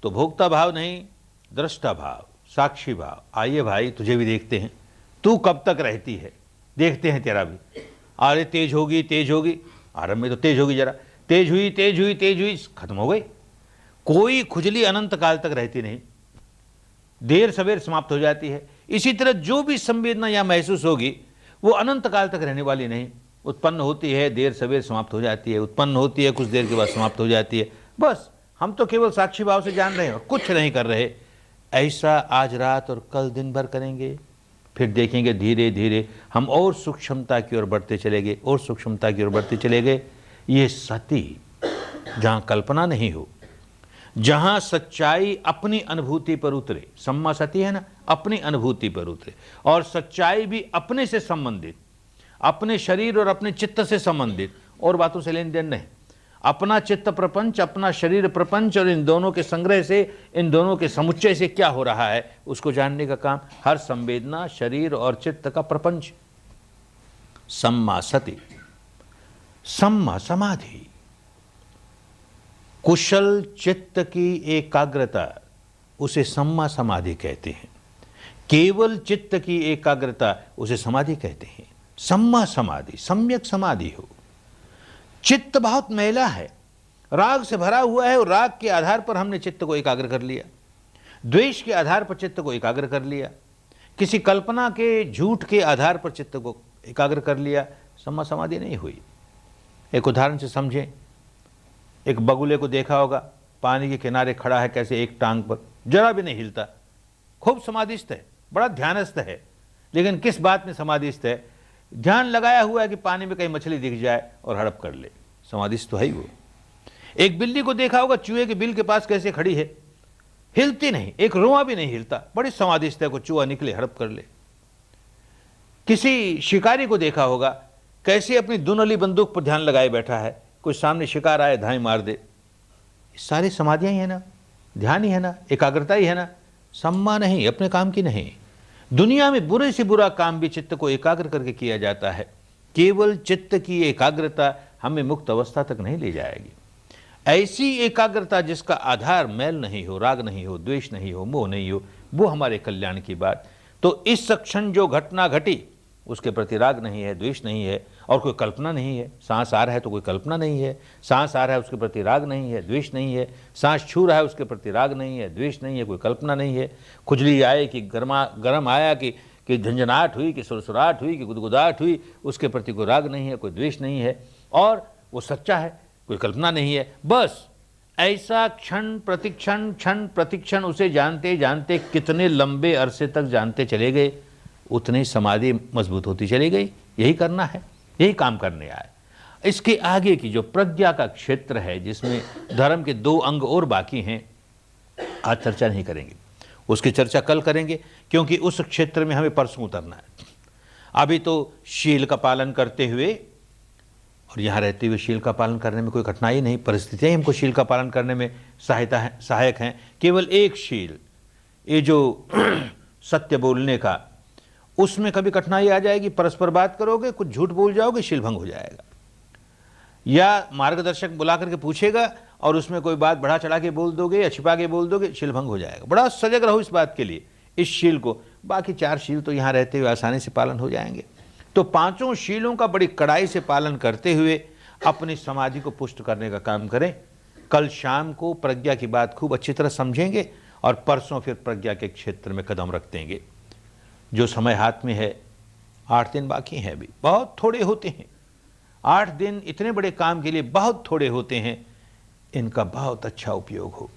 तो भोक्ता भाव नहीं, दृष्टा भाव, साक्षी भाव। आइए भाई, तुझे भी देखते हैं, तू कब तक रहती है, देखते हैं तेरा भी। अरे तेज होगी, तेज होगी, आरंभ में तो तेज होगी, जरा तेज हुई, तेज हुई, तेज हुई, खत्म हो गई। कोई खुजली अनंत काल तक रहती नहीं, देर सवेर समाप्त हो जाती है। इसी तरह जो भी संवेदना या महसूस होगी वो अनंत काल तक रहने वाली नहीं। उत्पन्न होती है, देर सवेर समाप्त हो जाती है, उत्पन्न होती है, कुछ देर के बाद समाप्त हो जाती है। बस हम तो केवल साक्षी भाव से जान रहे हैं और कुछ नहीं कर रहे। ऐसा आज रात और कल दिन भर करेंगे, फिर देखेंगे धीरे धीरे हम और सूक्ष्मता की ओर बढ़ते चले गए, और सूक्ष्मता की ओर बढ़ते चले गए। ये सती, जहाँ कल्पना नहीं हो, जहाँ सच्चाई अपनी अनुभूति पर उतरे, सम्मा सती है ना, अपनी अनुभूति पर उतरे, और सच्चाई भी अपने से संबंधित, अपने शरीर और अपने चित्त से संबंधित, और बातों से लेन देन नहीं। अपना चित्त प्रपंच, अपना शरीर प्रपंच, और इन दोनों के संग्रह से, इन दोनों के समुच्चय से क्या हो रहा है उसको जानने का काम। हर संवेदना शरीर और चित्त का प्रपंच। सम्मा सति, सम्मा समाधि, कुशल चित्त की एकाग्रता, उसे सम्मा समाधि कहते हैं। केवल चित्त की एकाग्रता उसे समाधि कहते हैं। सम्मा समाधि, सम्यक समाधि हो। चित्त बहुत मैला है, राग से भरा हुआ है, और राग के आधार पर हमने चित्त को एकाग्र कर लिया, द्वेष के आधार पर चित्त को एकाग्र कर लिया, किसी कल्पना के झूठ के आधार पर चित्त को एकाग्र कर लिया, सम्मा समाधि नहीं हुई। एक उदाहरण से समझें। एक बगुले को देखा होगा, पानी के किनारे खड़ा है, कैसे एक टांग पर, जरा भी नहीं हिलता, खूब समाधिस्थ है, बड़ा ध्यानस्थ है। लेकिन किस बात में समाधिस्थ है? ध्यान लगाया हुआ है कि पानी में कहीं मछली दिख जाए और हड़प कर ले, समाधिस्थ तो है ही वो। एक बिल्ली को देखा होगा, चूहे के बिल के पास कैसे खड़ी है, हिलती नहीं, एक रोआ भी नहीं हिलता, बड़ी समाधिस्थ है, को चूहा निकले हड़प कर ले। किसी शिकारी को देखा होगा, कैसे अपनी दुनली बंदूक पर ध्यान लगाए बैठा है, कोई सामने शिकार आए धाई मार दे। सारी समाधियां ही है ना, ध्यान ही है ना, एकाग्रता ही है ना, सम्मा नहीं, अपने काम की नहीं। दुनिया में बुरे से बुरा काम भी चित्त को एकाग्र करके किया जाता है। केवल चित्त की एकाग्रता हमें मुक्त अवस्था तक नहीं ले जाएगी। ऐसी एकाग्रता जिसका आधार मैल नहीं हो, राग नहीं हो, द्वेष नहीं हो, मोह नहीं हो, वो हमारे कल्याण की बात। तो इस क्षण जो घटना घटी उसके प्रति राग नहीं है, द्वेष नहीं है और कोई कल्पना नहीं है। सांस आ रहा है तो कोई कल्पना नहीं है, सांस आ रहा है उसके प्रति राग नहीं है, द्वेष नहीं है। सांस छू रहा है उसके प्रति राग नहीं है, द्वेष नहीं है, कोई कल्पना नहीं है। खुजली आए कि गर्म आया कि झंझनाहट हुई, कि सुरसुराहट हुई, कि गुदगुदाहट हुई, उसके प्रति कोई राग नहीं है, कोई द्वेष नहीं है और वो सच्चा है, कोई कल्पना नहीं है। बस ऐसा क्षण प्रतिक्षण उसे जानते जानते कितने लंबे अरसे तक जानते चले गए, उतनी समाधि मजबूत होती चली गई। यही करना है, यही काम करने आए। इसके आगे की जो प्रज्ञा का क्षेत्र है, जिसमें धर्म के 2 अंग और बाकी हैं, आज चर्चा नहीं करेंगे, उसकी चर्चा कल करेंगे, क्योंकि उस क्षेत्र में हमें परसों उतरना है। अभी तो शील का पालन करते हुए और यहाँ रहते हुए शील का पालन करने में कोई कठिनाई नहीं, परिस्थितियाँ हमको शील का पालन करने में सहायक हैं। केवल एक शील, ये जो सत्य बोलने का, उसमें कभी कठिनाई आ जाएगी। परस्पर बात करोगे, कुछ झूठ बोल जाओगे, शील भंग हो जाएगा। या मार्गदर्शक बुला करके पूछेगा और उसमें कोई बात बढ़ा चढ़ा के बोल दोगे या छिपा के बोल दोगे, शील भंग हो जाएगा। बड़ा सजग रहो इस बात के लिए, इस शील को। बाकी 4 शील तो यहाँ रहते हुए आसानी से पालन हो जाएंगे। तो 5 शीलों का बड़ी कड़ाई से पालन करते हुए अपनी समाधि को पुष्ट करने का काम करें। कल शाम को प्रज्ञा की बात खूब अच्छी तरह समझेंगे और परसों फिर प्रज्ञा के क्षेत्र में कदम रख देंगे। जो समय हाथ में है, 8 दिन बाकी हैं, अभी बहुत थोड़े होते हैं। 8 दिन इतने बड़े काम के लिए बहुत थोड़े होते हैं। इनका बहुत अच्छा उपयोग हो,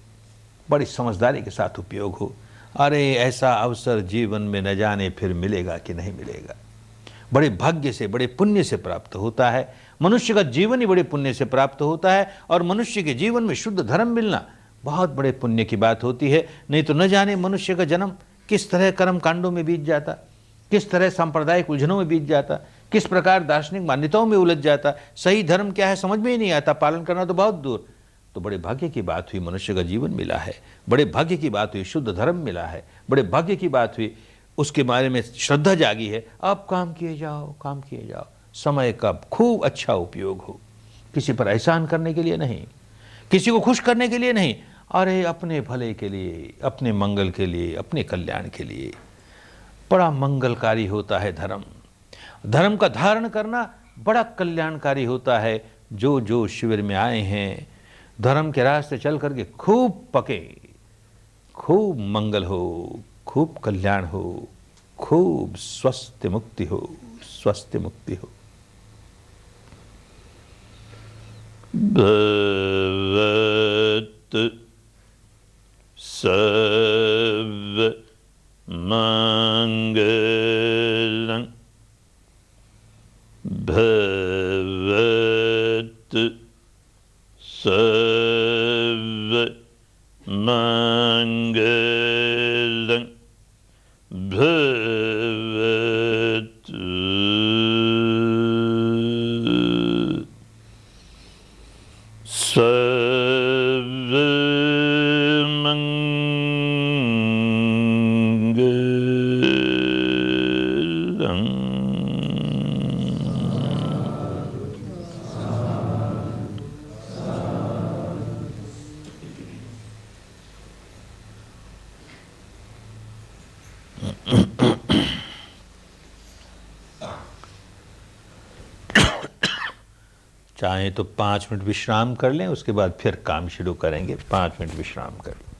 बड़ी समझदारी के साथ उपयोग हो। अरे ऐसा अवसर जीवन में न जाने फिर मिलेगा कि नहीं मिलेगा। बड़े भाग्य से, बड़े पुण्य से प्राप्त होता है। मनुष्य का जीवन ही बड़े पुण्य से प्राप्त होता है और मनुष्य के जीवन में शुद्ध धर्म मिलना बहुत बड़े पुण्य की बात होती है। नहीं तो न जाने मनुष्य का जन्म किस तरह कर्म कांडों में बीत जाता, किस तरह सांप्रदायिक उलझनों में बीत जाता, किस प्रकार दार्शनिक मान्यताओं में उलझ जाता। सही धर्म क्या है समझ में ही नहीं आता, पालन करना तो बहुत दूर। तो बड़े भाग्य की बात हुई मनुष्य का जीवन मिला है, बड़े भाग्य की बात हुई शुद्ध धर्म मिला है, बड़े भाग्य की बात हुई उसके बारे में श्रद्धा जागी है। अब काम किए जाओ, काम किए जाओ। समय का खूब अच्छा उपयोग हो, किसी पर एहसान करने के लिए नहीं, किसी को खुश करने के लिए नहीं, अरे अपने भले के लिए, अपने मंगल के लिए, अपने कल्याण के लिए। बड़ा मंगलकारी होता है धर्म। धर्म का धारण करना बड़ा कल्याणकारी होता है। जो शिविर में आए हैं, धर्म के रास्ते चल करके खूब पके, खूब मंगल हो, खूब कल्याण हो, खूब स्वस्थ मुक्ति हो, स्वस्थ मुक्ति हो। भवत सर्व मंगलं भवत सर्व मंगलं भवत सर्व मंगलं। चाहें तो 5 मिनट विश्राम कर लें, उसके बाद फिर काम शुरू करेंगे। 5 मिनट विश्राम कर लें।